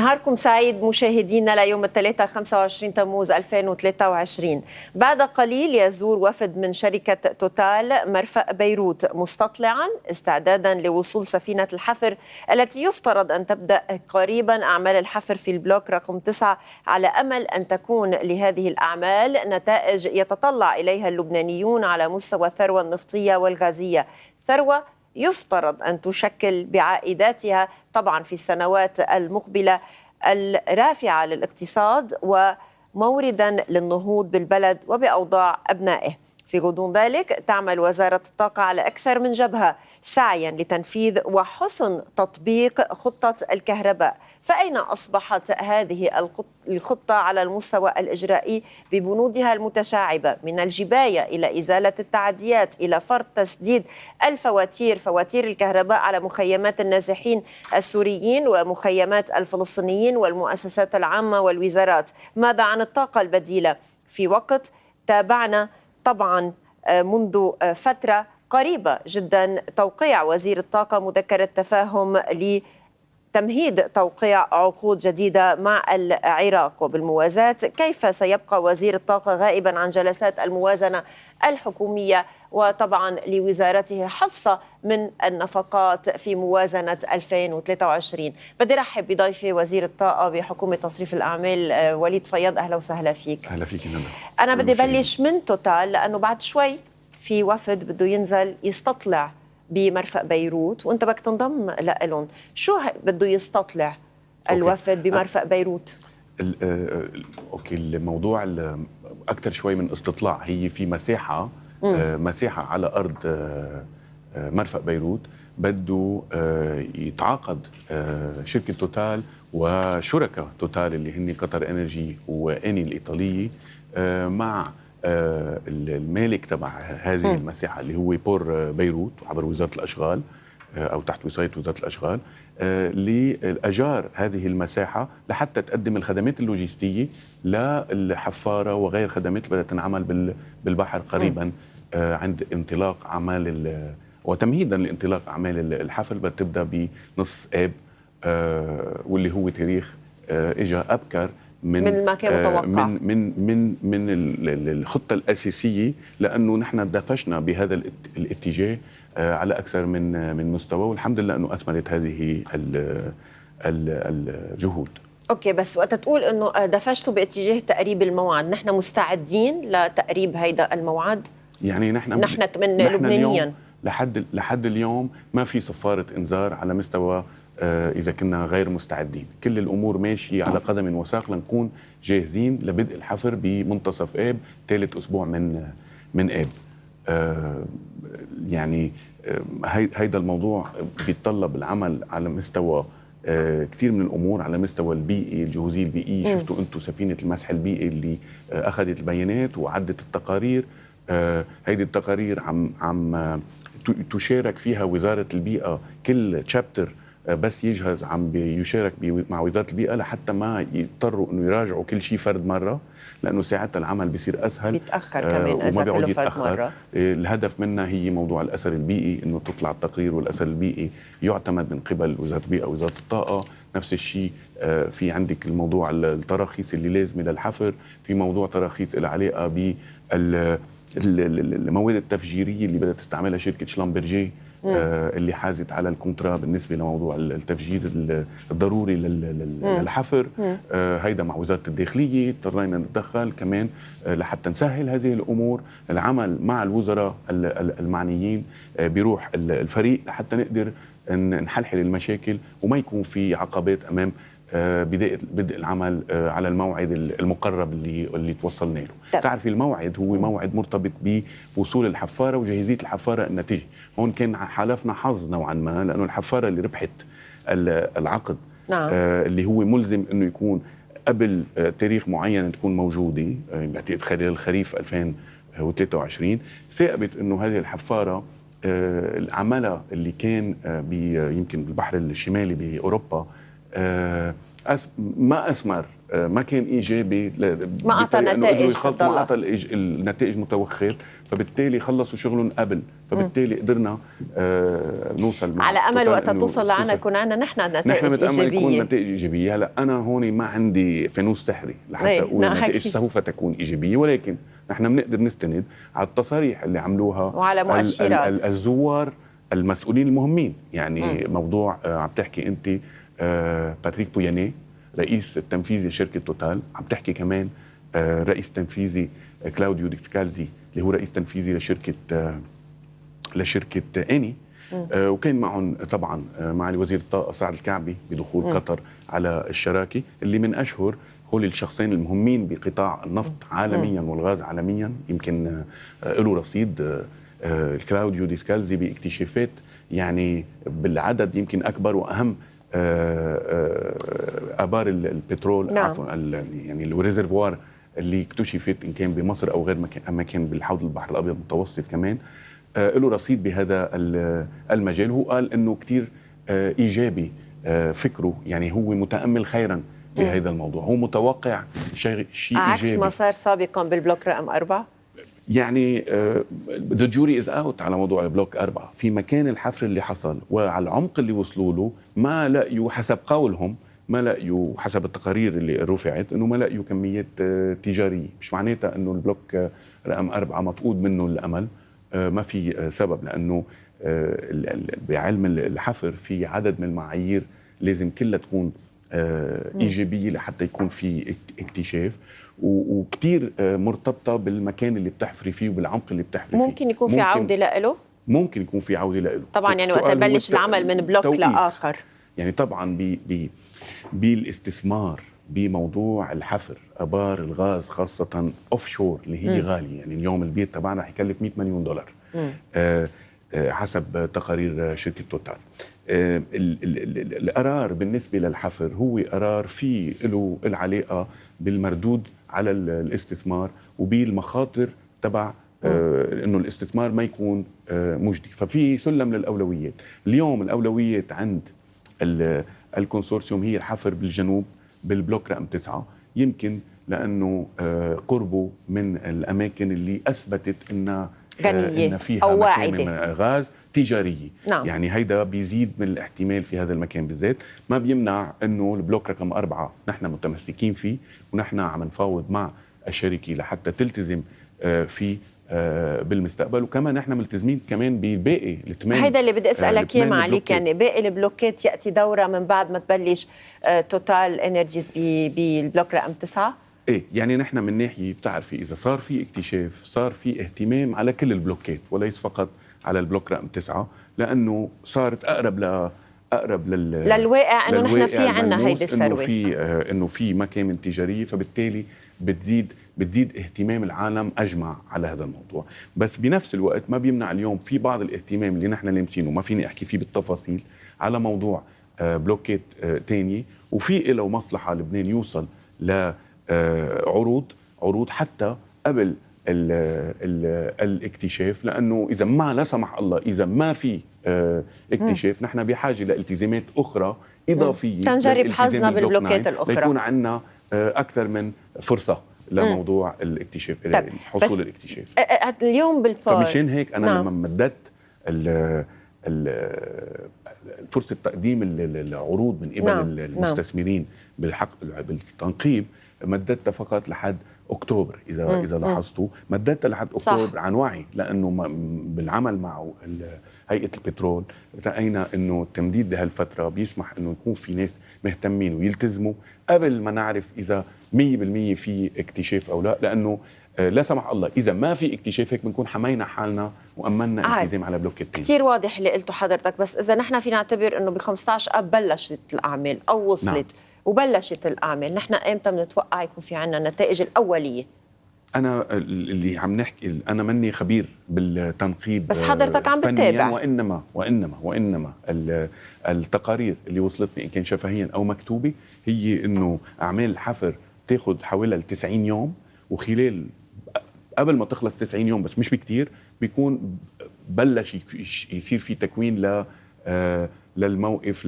نهاركم سعيد مشاهدينا ليوم الثلاثاء 25 تموز 2023. بعد قليل يزور وفد من شركة توتال مرفأ بيروت مستطلعا استعدادا لوصول سفينة الحفر التي يفترض أن تبدأ قريبا أعمال الحفر في البلوك رقم 9 على أمل أن تكون لهذه الأعمال نتائج يتطلع إليها اللبنانيون على مستوى الثروة النفطية والغازية، ثروة يفترض أن تشكل بعائداتها طبعا في السنوات المقبلة الرافعة للاقتصاد وموردا للنهوض بالبلد وبأوضاع أبنائه. في غضون ذلك تعمل وزارة الطاقة على أكثر من جبهة سعيا لتنفيذ وحسن تطبيق خطة الكهرباء. فأين أصبحت هذه الخطة على المستوى الإجرائي ببنودها المتشعبة من الجباية إلى إزالة التعديات إلى فرض تسديد فواتير الكهرباء على مخيمات النازحين السوريين ومخيمات الفلسطينيين والمؤسسات العامة والوزارات؟ ماذا عن الطاقة البديلة في وقت تابعنا طبعا منذ فترة قريبة جدا توقيع وزير الطاقة مذكرة تفاهم لتمهيد توقيع عقود جديدة مع العراق؟ وبالموازاة كيف سيبقى وزير الطاقة غائبا عن جلسات الموازنة الحكومية وطبعا لوزارته حصة من النفقات في موازنة 2023؟ بدي رحب بضيفي وزير الطاقة بحكومة تصريف الأعمال وليد فياض. أهلا وسهلا فيك. أهلا فيك ندى. أنا بدي بلش من توتال لأنه بعد شوي في وفد بده ينزل يستطلع بمرفأ بيروت وأنت بدك تنضم لهم. شو بده يستطلع الوفد بمرفأ بيروت؟ أوكي، الموضوع أكثر شوي من استطلاع. هي في مساحة على أرض مرفأ بيروت بده يتعاقد شركة توتال وشركاء توتال اللي هن قطر انرجي واني الإيطالية مع المالك تبع هذه المساحة اللي هو بور بيروت عبر وزارة الأشغال أو تحت وصاية وزارة الأشغال لأجار هذه المساحة لحتى تقدم الخدمات اللوجستية للحفارة وغير خدمات بدها تنعمل بالبحر قريبا عند انطلاق أعمال وتمهيدا لانطلاق أعمال الحفر بدها تبدأ بنص آب واللي هو تاريخ إجا أبكر من ما كان متوقع من الخطة الأساسية، لأنه نحن دفشنا بهذا الاتجاه على أكثر من مستوى، والحمد لله أنه أثمرت هذه الجهود. أوكي، بس وقت تقول أنه دفشتوا باتجاه تقريب الموعد، نحن مستعدين لتقريب هيدا الموعد؟ يعني نحن من لبنانيا لحد اليوم ما في صفارة إنذار على مستوى إذا كنا غير مستعدين. كل الأمور ماشية على قدم وساق لنكون جاهزين لبدء الحفر بمنتصف آب، ثالث أسبوع من آب. يعني هيدا الموضوع بيتطلب العمل على مستوى كثير من الأمور، على مستوى البيئي، الجهوزية البيئية. شفتوا أنتم سفينة المسح البيئي اللي أخذت البيانات وعدت التقارير. هيدي التقارير عم تشارك فيها وزارة البيئة، كل تشابتر بس يجهز عم بيشارك مع وزارة البيئة لحتى ما يضطروا انه يراجعوا كل شيء فرد مرة، لانه ساعتها العمل بيصير اسهل، بيتاخر كمان وما بيقعد يتاخر مرة. الهدف منها هي موضوع الاثر البيئي، انه تطلع التقرير والاثر البيئي يعتمد من قبل وزارة البيئة ووزارة الطاقة. نفس الشيء في عندك الموضوع التراخيص اللي لازمه للحفر، في موضوع تراخيص لها علاقة بالمواد التفجيرية اللي بدها تستعملها شركة شلمبرجي اللي حازت على الكونترا بالنسبه لموضوع التفجير الضروري للحفر. هيدا مع وزاره الداخليه اضطرينا نتدخل كمان لحتى نسهل هذه الامور. العمل مع الوزراء المعنيين بيروح الفريق لحتى نقدر نحلحل المشاكل وما يكون في عقبات امام بدء العمل على الموعد المقرب اللي توصلنا له. تعرفي الموعد هو موعد مرتبط بوصول الحفاره وجاهزيه الحفاره انها تيجي. هون كان حالفنا حظ نوعا ما، لانه الحفاره اللي ربحت العقد اللي هو ملزم انه يكون قبل تاريخ معين تكون موجوده، بعتقد خلال الخريف 2023، ثاقبت انه هذه الحفاره عملها اللي كان يمكن بالبحر الشمالي باوروبا ما اثمر، ما كان ايجابي، ما اعطى نتائج، ما اعطى النتائج متوخر، فبالتالي خلصوا شغلهم قبل، فبالتالي قدرنا نوصل مع على امل وقت توصل لعنا يكون عندنا نحن نتائج نحن بنتامل ايجابيه. يكون نتائج ايجابيه. هلا انا هون ما عندي فانوس سحري لحتى اقول النتائج سوف تكون ايجابيه، ولكن نحن بنقدر نستند على التصاريح اللي عملوها وعلى مؤشرات الزوار المسؤولين المهمين. يعني موضوع عم تحكي انت باتريك بوياني رئيس التنفيذي لشركه توتال، عم تحكي كمان رئيس تنفيذي كلاوديو ديسكالزي اللي هو رئيس تنفيذي لشركه اني، وكان معهم طبعا معالي وزير الطاقه سعد الكعبي بدخول قطر على الشراكه اللي من اشهر هول الشخصين المهمين بقطاع النفط عالميا والغاز عالميا. يمكن له رصيد كلاوديو ديسكالزي باكتشافات يعني بالعدد يمكن اكبر واهم ابار البترول، نعم. عفوا يعني الريزرفوار اللي اكتشفت ان كان بمصر او غير اماكن بالحوض البحر الابيض المتوسط كمان. له رصيد بهذا المجال. هو قال انه كثير ايجابي فكره، يعني هو متامل خيرا بهذا الموضوع، هو متوقع شيء ايجابي عكس ما صار سابقا بالبلوك رقم 4. يعني ذا جوري از اوت على موضوع البلوك 4. في مكان الحفر اللي حصل وعلى العمق اللي وصلوا له ما لقيوا، حسب قولهم ما لقيوا، حسب التقارير اللي رفعت، انه ما لقيوا كميات تجاريه. مش معناتها انه البلوك رقم 4 مفقود منه الامل، ما في سبب، لانه بعلم الحفر في عدد من المعايير لازم كلها تكون ايجابيه لحتى يكون في اكتشاف، وكثير مرتبطه بالمكان اللي بتحفري فيه وبالعمق اللي بتحفري فيه. ممكن يكون في عوده له، ممكن يكون في عوده له طبعا. يعني وقت يبلش العمل من بلوك لاخر، يعني طبعا بالاستثمار بموضوع الحفر ابار الغاز خاصه اوف شور اللي هي غاليه. يعني اليوم البيت تبعنا رح يكلف $100 مليون حسب تقارير شركه توتال. القرار بالنسبه للحفر هو قرار فيه له العلاقه بالمردود على الاستثمار وبالمخاطر تبع انه الاستثمار ما يكون مجدي. ففي سلم للاولويات. اليوم الاولويات عند الكونسورسيوم هي الحفر بالجنوب بالبلوك رقم 9، يمكن لانه قربه من الاماكن اللي اثبتت انها غنية إن فيها أو واعدة من غاز تجارية. نعم. يعني هيدا بيزيد من الاحتمال في هذا المكان بالذات. ما بيمنع أنه البلوك رقم 4 نحن متمسكين فيه، ونحن عم نفاوض مع الشركة لحتى تلتزم فيه بالمستقبل، وكمان نحن ملتزمين كمان بالباقي الثمان. هيدا اللي بدي اسالك اياه معاليك، يعني باقي البلوكات ياتي دورها من بعد ما تبلش توتال انرجيز بالبلوك رقم 9. ايه يعني نحن من ناحيه بتعرفي اذا صار في اكتشاف صار في اهتمام على كل البلوكات وليس فقط على البلوك رقم 9، لانه صارت اقرب للواقع انه نحن في عندنا هيدي الثروه، انه في مكامن تجاريه، فبالتالي بتزيد اهتمام العالم اجمع على هذا الموضوع. بس بنفس الوقت ما بيمنع اليوم في بعض الاهتمام اللي نحن لامسينه، ما فيني احكي فيه بالتفاصيل، على موضوع بلوكات تانية، وفي له مصلحه لبنان يوصل ل عروض حتى قبل الاكتشاف، لانه اذا ما لا سمح الله اذا ما في اكتشاف نحن بحاجه لالتزامات اخرى اضافيه تنجرب حظنا بالبلوكات الاخرى ليكون عندنا اكثر من فرصه لموضوع الاكتشاف، حصول الاكتشاف. اليوم فمشان هيك انا لما مددت فرصه تقديم العروض من قبل المستثمرين بالتنقيب، مددتها فقط لحد اكتوبر. اذا لاحظتوا مددتها لحد اكتوبر عن وعي، لانه بالعمل مع هيئه البترول راينا انه التمديد بهالفتره بيسمح انه يكون في ناس مهتمين ويلتزموا قبل ما نعرف اذا 100% في اكتشاف او لا، لانه لا سمح الله اذا ما في اكتشاف هيك بنكون حمينا حالنا وامنا التزام على بلوك التاني. كثير واضح اللي قلته حضرتك، بس اذا نحن فينا نعتبر انه ب 15 اب بلشت الاعمال او وصلت نعم. وبلشت الاعمال، نحن امتى بنتوقع يكون في عندنا النتائج الاوليه؟ انا اللي عم نحكي، انا ماني خبير بالتنقيب بس حضرتك عم بتتابع، وانما التقارير اللي وصلتني ان كان شفهيا او مكتوبه هي انه اعمال الحفر تاخذ حوالي 90 يوم، وخلال قبل ما تخلص 90 يوم بس مش بكتير بيكون بلش يصير في تكوين للموقف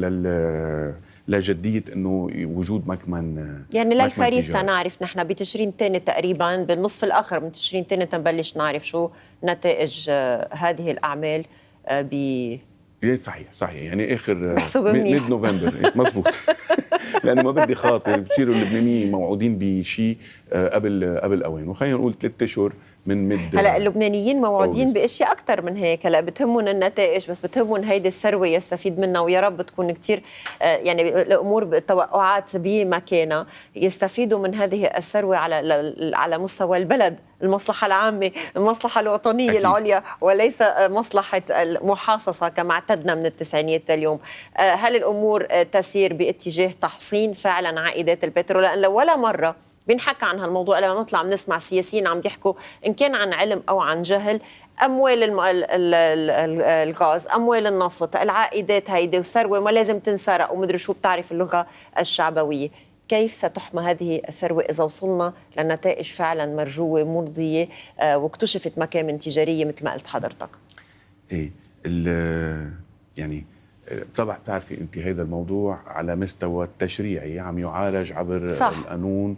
لجديه انه وجود مكمن يعني مكمن للخريف تجاري. تنعرف نحن بتشرين الثاني تقريبا بالنصف الاخر من تشرين الثاني تنبلش نعرف شو نتائج هذه الاعمال ب ايه صحيح يعني اخر محسوبة منيح. ميد نوفمبر إيه مزبوط. لانه ما بدي خاطر بصيروا اللبنانيين موعودين بشيء قبل اوان، وخلينا نقول 3 اشهر من ميد. هلا اللبنانيين موعودين أوغست. باشياء اكثر من هيك، هلا بتهمهم النتائج بس بتهمهم هيدي الثروه يستفيد منها، ويا رب تكون كثير يعني الامور بالتوقعات بمكانها، يستفيدوا من هذه الثروه على مستوى البلد، المصلحه العامه، المصلحه الوطنيه أكيد. العليا، وليس مصلحه المحاصصه كما اعتدنا من التسعينيات اليوم. هل الامور تسير باتجاه تحصين فعلا عائدات البترول؟ لان لو ولا مره بنحكى عن هالموضوع لما نطلع بنسمع سياسيين عم بيحكوا إن كان عن علم أو عن جهل أموال الغاز، أموال النفط، العائدات هيدي وثروة ما لازم تنسرق ومدري شو، بتعرف اللغة الشعبوية. كيف ستحمى هذه الثروة إذا وصلنا لنتائج فعلا مرجوة مرضية واكتشفت مكامن تجارية مثل ما قلت حضرتك؟ ايه يعني طبعا بتعرفي انت هذا الموضوع على مستوى التشريعي عم يعالج عبر صح. القانون،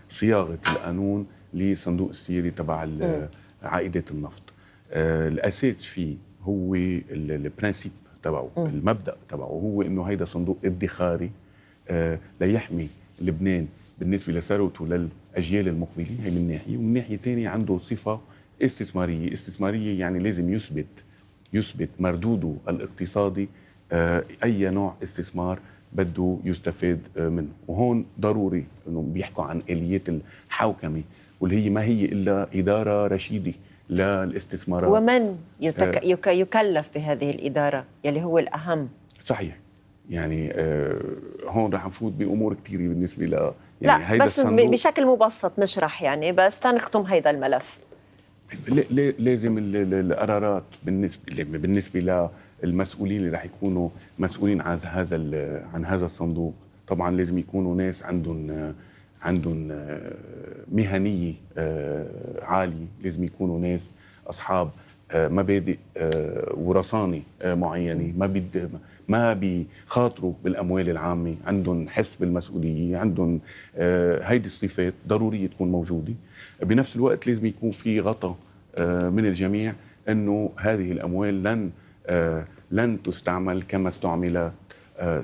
صياغه القانون لصندوق السيادي تبع عائدات النفط. الاساس فيه هو البرنسيب تبعه، المبدا تبعه هو انه هيدا صندوق ادخاري ليحمي لبنان بالنسبه لثروته للاجيال المقبلين، هي من ناحيه، ومن ناحيه ثانيه عنده صفه استثماريه يعني لازم يثبت مردوده الاقتصادي، اي نوع استثمار بده يستفاد منه. وهون ضروري انه بيحكوا عن اليات الحوكمه، واللي هي ما هي الا اداره رشيده للاستثمارات. ومن يكلف بهذه الإدارة يلي هو الأهم؟ صحيح. يعني هون رح نفوت بامور كثيره بالنسبه ل لا يعني هيدا بس بشكل مبسط نشرح يعني بس تنختم هيدا الملف. لازم القرارات بالنسبه للمسؤولين اللي رح يكونوا مسؤولين عن هذا الصندوق، طبعا لازم يكونوا ناس عندهم مهنيه عاليه، لازم يكونوا ناس اصحاب مبادئ ورصانه معينه، ما بيخاطروا بالاموال العامه، عندهم حس بالمسؤوليه، عندهم هيدي الصفات ضروريه تكون موجوده. بنفس الوقت لازم يكون في غطاء من الجميع انه هذه الاموال لن تستعمل كما استعملت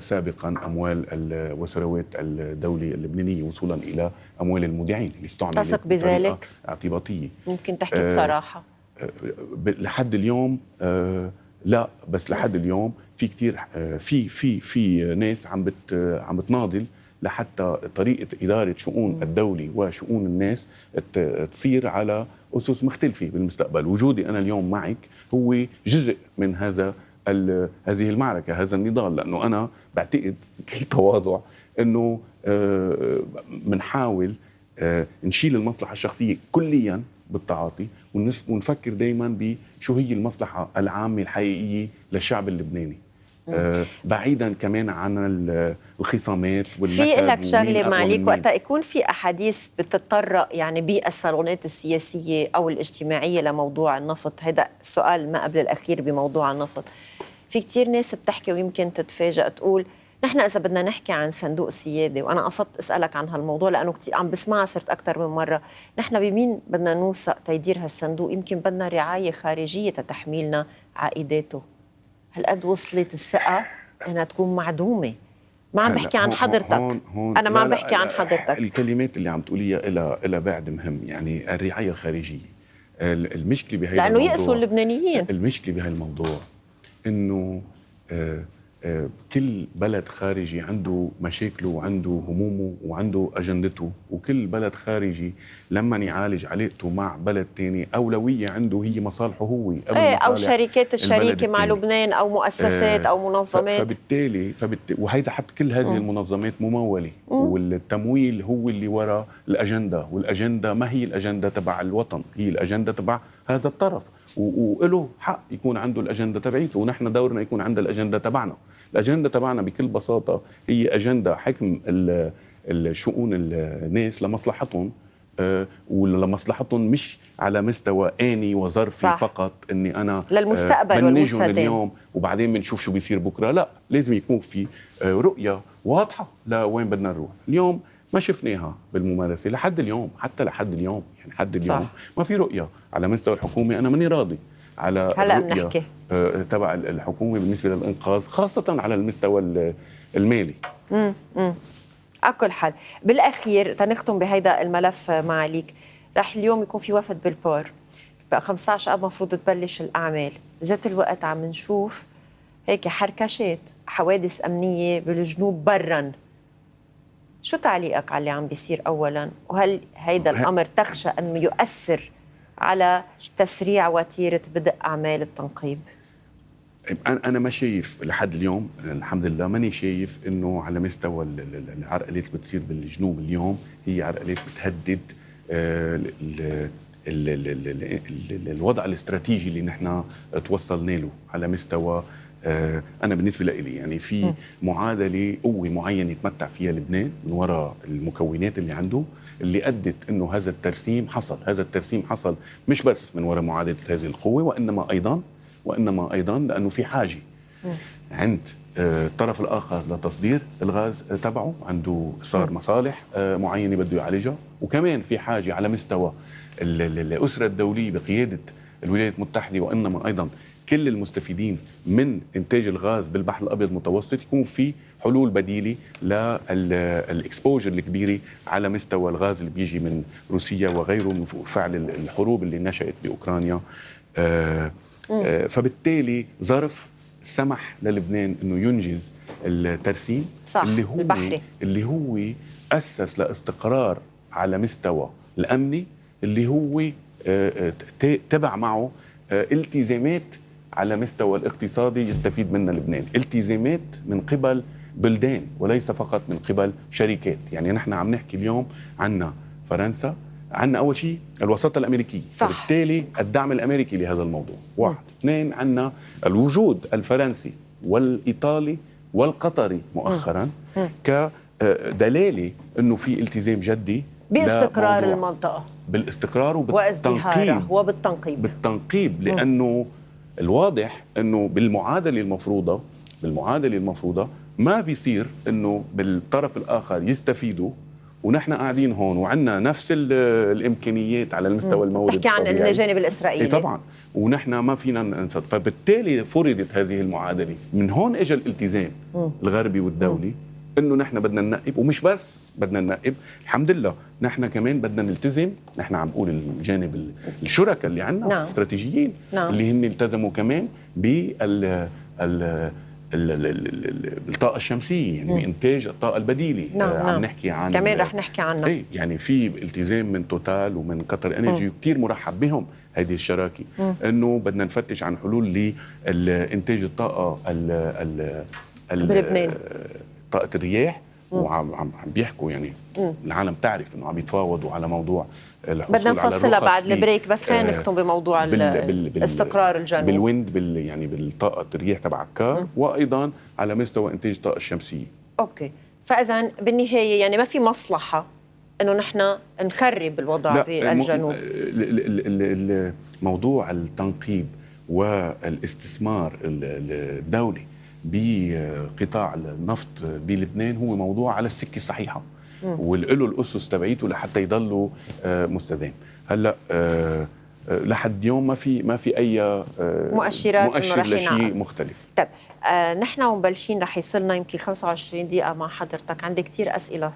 سابقا اموال وثروات الدوله اللبنانيه وصولا الى اموال المودعين اللي استعملت تثق بذلك؟ اعتباطيه. ممكن تحكي بصراحه؟ لحد اليوم لا، بس لحد اليوم في كثير في ناس عم بتناضل لحتى طريقه اداره شؤون الدوله وشؤون الناس تصير على اسس مختلفه بالمستقبل. وجودي انا اليوم معك هو جزء من هذه المعركه، هذا النضال، لانه انا بعتقد بكل تواضع انه بنحاول نشيل المصلحه الشخصيه كليا بالتعاطي، ونفكر دائما بشو هي المصلحه العامه الحقيقيه للشعب اللبناني، بعيدا كمان عن الخصامات والنكد. في لك شغله معليك، وقتها يكون في احاديث بتتطرق يعني بالصالونات السياسيه او الاجتماعيه لموضوع النفط، هذا السؤال ما قبل الاخير بموضوع النفط، في كتير ناس بتحكي ويمكن تتفاجأ تقول نحن إذا بدنا نحكي عن صندوق سيادة، وأنا قصدت أسألك عن هالموضوع لأنه كتير عم بسمعها صرت أكثر من مرة، نحن بمين بدنا نوثق تيدير هالصندوق؟ يمكن بدنا رعاية خارجية تتحميلنا عائداته. هالقد وصلت الثقة إنها تكون معدومة. ما عم بحكي عن حضرتك، أنا ما عم بحكي عن حضرتك. الكلمات اللي عم تقوليها إلى بعد مهم، يعني الرعاية الخارجية. المشكلة بهي لأنه يأسوا اللبنانيين. المشكلة بهي الموضوع إنه كل بلد خارجي عنده مشاكله وعنده همومه وعنده أجندته، وكل بلد خارجي لما يعالج علاقته مع بلد تاني أولوية عنده هي مصالحه هو قبل أو شركات الشريكة مع لبنان أو مؤسسات أو منظمات. فبالتالي وهيدا حتى كل هذه المنظمات ممولة، والتمويل هو اللي وراء الأجندة، والأجندة ما هي الأجندة تبع الوطن، هي الأجندة تبع هذا الطرف، وله حق يكون عنده الأجندة تبعيته، ونحن دورنا يكون عندنا الأجندة تبعنا. الأجندة تبعنا بكل بساطة هي أجندة حكم الشؤون الناس لمصلحتهم ولمصلحتهم، مش على مستوى آني وظرفي صح. فقط اني انا للمستقبل بنجهم والمستدام. اليوم وبعدين بنشوف شو بيصير بكره. لا، لازم يكون في رؤيه واضحه لوين بدنا نروح. اليوم ما شفناها بالممارسه لحد اليوم، حتى لحد اليوم يعني لحد اليوم صح. ما في رؤيه على مستوى الحكومه. انا ماني راضي على هلا الرؤيه بنحكي تبع الحكومه بالنسبه للانقاذ، خاصه على المستوى المالي. على كل حال، بالاخير تنختم بهيدا الملف معاليك. رح اليوم يكون في وفد بالبور، بقى 15 اب مفروض تبلش الاعمال، بذات الوقت عم نشوف هيك حركشات، حوادث امنيه بالجنوب برا. شو تعليقك على اللي عم بيصير اولا، وهل هيدا الامر تخشى انه يؤثر على تسريع وتيره بدء اعمال التنقيب؟ انا ما شايف لحد اليوم، الحمد لله ماني شايف انه على مستوى العرقلات اللي بتصير بالجنوب اليوم هي عرقلات بتهدد الوضع الاستراتيجي اللي نحن توصلنا له على مستوى. انا بالنسبه لي يعني في معادله قوه معينه يتمتع فيها لبنان من وراء المكونات اللي عنده، اللي ادت انه هذا الترسيم حصل. هذا الترسيم حصل مش بس من وراء معادله هذه القوه، وانما ايضا لانه في حاجه عند الطرف الاخر لتصدير الغاز تبعه، عنده صار مصالح معينه بده يعالجها، وكمان في حاجه على مستوى الاسره الدوليه بقياده الولايات المتحده، وانما ايضا كل المستفيدين من انتاج الغاز بالبحر الابيض المتوسط يكون في حلول بديله للاكسبوجر الكبيره على مستوى الغاز اللي بيجي من روسيا وغيره من فعل الحروب اللي نشأت باوكرانيا. فبالتالي ظرف سمح للبنان انه ينجز الترسيم اللي هو البحري، اللي هو اسس لاستقرار على مستوى الامني، اللي هو تبع معه التزامات على مستوى الاقتصادي يستفيد منها لبنان، التزامات من قبل بلدان وليس فقط من قبل شركات. يعني نحن عم نحكي اليوم عنا فرنسا، عنا أول شيء الوساطة الأمريكية، فبالتالي الدعم الأمريكي لهذا الموضوع. واحد. اثنين، عنا الوجود الفرنسي والإيطالي والقطري مؤخرا كدلالة أنه في التزام جدي باستقرار المنطقة، بالاستقرار وبالتنقيب لأنه الواضح أنه بالمعادلة المفروضة ما بيصير أنه بالطرف الآخر يستفيدوا ونحن قاعدين هون وعندنا نفس الامكانيات على المستوى الموردي. تحكي عن الجانب الاسرائيلي طبعا، ونحن ما فينا ننسى. فبالتالي فرضت هذه المعادله، من هون اجى الالتزام الغربي والدولي انه نحن بدنا ننقب، ومش بس بدنا ننقب، الحمد لله نحن كمان بدنا نلتزم. نحن عم نقول الجانب الشركاء اللي عندنا استراتيجيين اللي هن التزموا كمان بال الطاقة الشمسية، يعني بإنتاج الطاقة البديلة. عم نحكي عن كمان رح نحكي عنها. يعني في التزام من توتال ومن قطر انرجي، وكتير مرحب بهم هذه الشراكة، انه بدنا نفتش عن حلول لإنتاج الطاقة بلبنان، طاقة الرياح. وعم بيحكوا يعني العالم تعرف انه عم يتفاوضوا على موضوع الحصول بدنا نفصلها بعد البريك، بس خلينا نختم بموضوع الاستقرار الجنوبي بالويند يعني بالطاقة الرياح تبع عكار، وايضا على مستوى انتاج الطاقة الشمسية. اوكي، فاذا بالنهاية يعني ما في مصلحة انه نحن نخرب الوضع بالجنوب. موضوع التنقيب والاستثمار الدولي بقطاع النفط بلبنان هو موضوع على السكه الصحيحه، وله الاسس تبعيته لحتى يضلوا مستدام. هلا لحد اليوم ما في اي مؤشر لشيء مختلف. طيب نحن ومبلشين رح يصلنا يمكن 25 دقيقه مع حضرتك. عندي كثير اسئله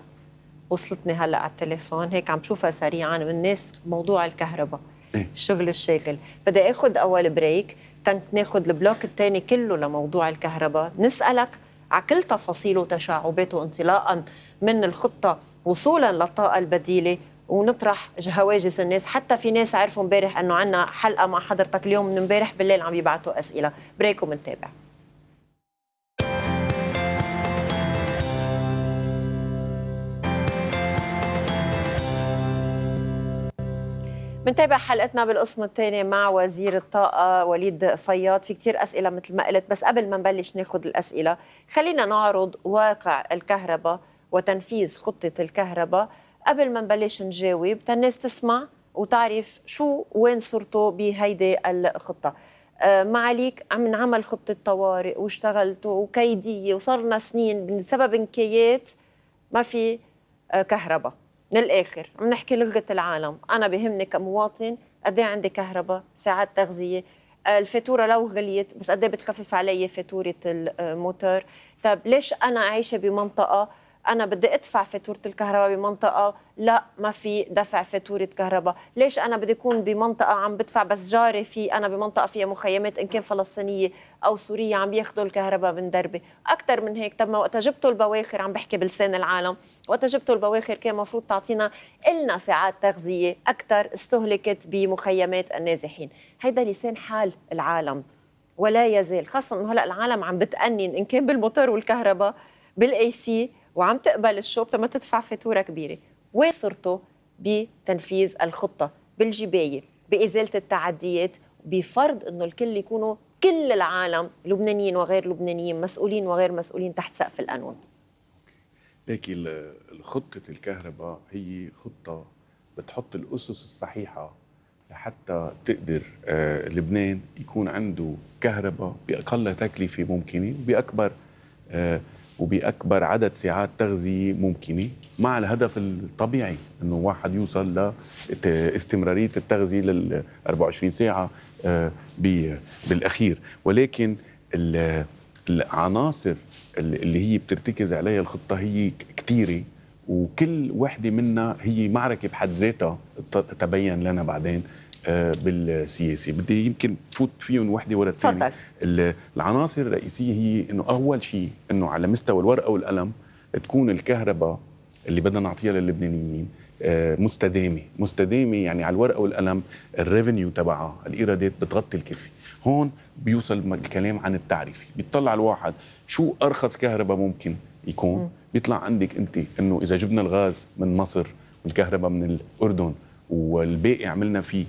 وصلتني هلا على التليفون، هيك عم شوفها سريعا من الناس. موضوع الكهرباء الشغل الشاغل، بدي اخذ اول بريك ناخذ البلوك الثاني كله لموضوع الكهرباء، نسألك على كل تفاصيله وتشعباته انطلاقا من الخطة وصولا للطاقة البديلة، ونطرح هواجس الناس. حتى في ناس عرفوا امبارح انه عنا حلقة مع حضرتك اليوم، من امبارح بالليل عم يبعثوا أسئلة. بريك ومنتابع. بنتابع حلقتنا بالقسم الثاني مع وزير الطاقة وليد فياض. في كتير أسئلة مثل ما قلت، بس قبل ما نبلش ناخد الأسئلة خلينا نعرض واقع الكهرباء وتنفيذ خطة الكهرباء قبل ما نبلش نجاوب الناس تسمع وتعرف شو وين صرتوا بهيدي الخطة. معاليك عم نعمل خطة طوارئ واشتغلتوا وكيدية وصارنا سنين بسبب انكايات ما في كهرباء. من الآخر عم نحكي لغة العالم. أنا بهمني كمواطن قد ايه عندي كهرباء، ساعات تغذية، الفاتورة لو غليت بس قد ايه بتخفف علي فاتورة الموتور. طب ليش أنا عايشة بمنطقة أنا بدي أدفع فاتورة الكهرباء بمنطقة لا ما في دفع فاتورة كهرباء؟ ليش أنا بدي أكون بمنطقة عم بدفع بس جاري أنا بمنطقة فيها مخيمات إن كان فلسطينية أو سورية عم بياخدوا الكهرباء من دربي؟ أكتر من هيك. طب ما وقت جبتوا البواخر، عم بحكي بلسان العالم، وقت جبتوا البواخر كان مفروض تعطينا إلنا ساعات تغذية أكتر استهلكت بمخيمات النازحين. هيدا لسان حال العالم ولا يزال، خاصة إنه هلأ العالم عم بتأنن إن كان بالموتور والكهرباء بالاي سي وعم تقبل الشوب تما تدفع فاتورة كبيرة. وين صرتوا بتنفيذ الخطة، بالجباية، بإزالة التعديات، بفرض إنه الكل يكونوا كل العالم لبنانيين وغير لبنانيين، مسؤولين وغير مسؤولين تحت سقف القانون؟ لكن خطة الكهرباء هي خطة بتحط الأسس الصحيحة لحتى تقدر لبنان يكون عنده كهرباء بأقل تكلفة ممكنة وبأكبر عدد ساعات تغذية ممكنة، مع الهدف الطبيعي انه واحد يوصل لاستمرارية التغذية لل 24 ساعة بالاخير. ولكن العناصر اللي هي بترتكز عليها الخطة هي كثيرة، وكل وحدة منها هي معركة بحد ذاتها تبين لنا بعدين بالسياسة. بدي يمكن فوت فيهم وحدة ورا الثانية. العناصر الرئيسية هي انه اول شيء انه على مستوى الورقة والقلم تكون الكهرباء اللي بدنا نعطيها للبنانيين مستدامة. يعني على الورقة والقلم الريفينيو تبعها، الإيرادات بتغطي الكلفة. هون بيوصل الكلام عن التعريفي، بيطلع الواحد شو أرخص كهرباء ممكن يكون. بيطلع عندك أنت إنه إذا جبنا الغاز من مصر والكهرباء من الأردن والباقي عملنا فيه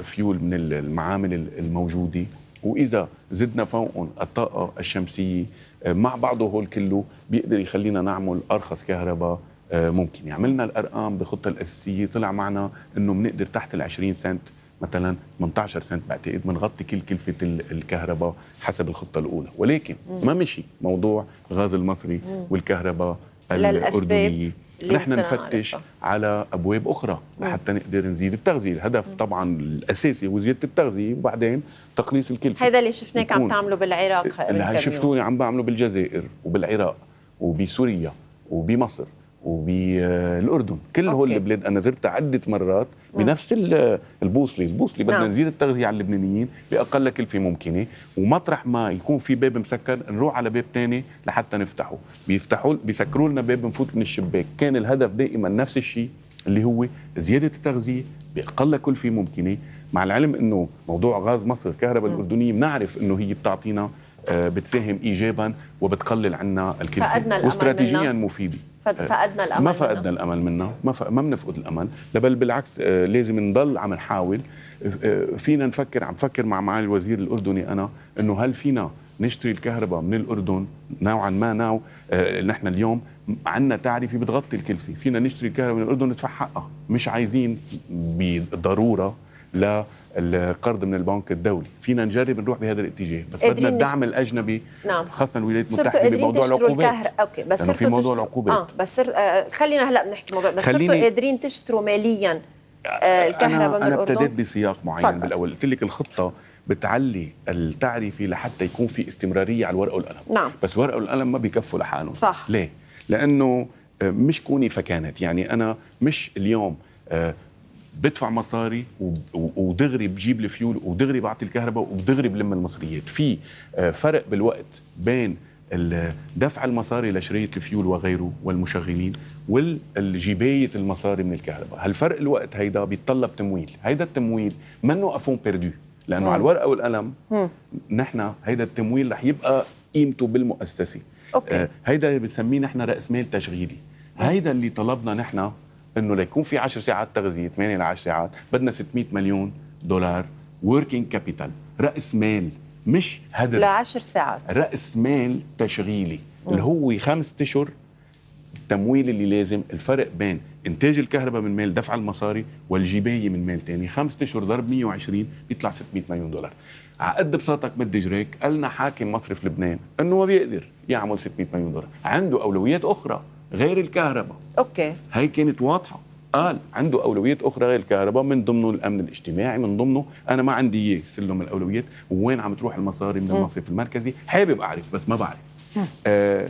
فيول من المعامل الموجودة، وإذا زدنا فوقهم الطاقة الشمسية مع بعضه هول كله بيقدر يخلينا نعمل أرخص كهرباء ممكن. عملنا الأرقام بخطة الأساسية طلع معنا إنه بنقدر تحت 20 سنت مثلا 18 سنت بعتقد بنغطي كل كلفة الكهرباء حسب الخطة الأولى. ولكن ما مشي موضوع غاز المصري والكهرباء الأردنية. نحن نفتش على أبواب أخرى لحتى نقدر نزيد التغذية. الهدف طبعا الأساسي هو زيادة التغذية وبعدين تقليص الكلفة. هذا اللي شفناك عم تعملوا بالعراق، اللي شفتوني عم بعمله بالجزائر وبالعراق وبسوريا وبمصر وبالأردن. كل هول البلاد أنا زرتها عدة مرات بنفس البوصلة بدنا نزيد التغذية على اللبنانيين بأقل كلفة ممكنة، ومطرح ما يكون في باب مسكر نروح على باب تاني لحتى نفتحه. بيسكروا لنا باب نفوت من الشباك. كان الهدف دائما نفس الشيء اللي هو زيادة التغذية بأقل كلفة ممكنة، مع العلم إنه موضوع غاز مصر الكهرباء الأردنية بنعرف إنه هي بتعطينا بتساهم إيجابا وبتقلل عنا الكلفة واستراتيجيا مفيدة. فقدنا الأمل. ما فقدنا الأمل منها، ما بنفقد الأمل، بل بالعكس لازم نضل عم نحاول. فينا عم فكر مع معالي الوزير الأردني أنا إنه هل فينا نشتري الكهرباء من الأردن نوعا ما. نحن اليوم عندنا تعريفي بتغطي الكلفة، فينا نشتري الكهرباء من الأردن ندفع حقها، مش عايزين بالضرورة القرض من البنك الدولي. فينا نجرب نروح بهذا الاتجاه، بس بدنا الدعم الاجنبي. خاصه الولايات المتحده بموضوع العقوبات. اوكي بس في موضوع العقوبات خلينا هلا بنحكي موضوع، بس صرتوا قادرين تشتروا ماليا الكهرباء من الأردن؟ أنا ابتديت بسياق معين بالأول. قلت لك الخطة بتعلي التعريفي لحتى يكون في استمرارية على الورقة والقلم. بس الورقة والقلم ما بيكفوا لحالهم. صح. ليه؟ لأنه مش كوني فكانت. يعني أنا مش اليوم بدفع مصاري ودغري بجيب الفيول ودغري بعطي الكهرباء ودغري بلم المصريات. في فرق بالوقت بين دفع المصاري لشرية الفيول وغيره والمشغلين والجباية المصاري من الكهرباء. هالفرق الوقت هيدا بيتطلب تمويل. هيدا التمويل منه أفون بيردو، لأنه على الورقة والقلم نحن هيدا التمويل رح يبقى قيمته بالمؤسسة. هيدا اللي بنسميه نحن رأس مال تشغيلي. هيدا اللي طلبنا نحن انه ليكون في 10 ساعات تغذيه 8 ل 10 ساعات بدنا 600 مليون دولار وركينج كابيتال، راس مال مش هدر ل10 ساعات، راس مال تشغيلي اللي هو 5 اشهر التمويل اللي لازم، الفرق بين انتاج الكهرباء من مال دفع المصاري والجبايه من مال تاني. 5 اشهر ضرب 120 بيطلع 600 مليون دولار. عقد بساطك مدي جريك قالنا حاكم مصرف لبنان انه ما بيقدر يعمل 600 مليون دولار، عنده اولويات اخرى غير الكهرباء. اوكي، هي كانت واضحه، قال عنده اولويات اخرى غير الكهرباء، من ضمنه الامن الاجتماعي، من ضمنه انا ما عندي اياه سلم الاولويات. وين عم تروح المصاري من المصرف المركزي؟ حابب اعرف بس ما بعرف.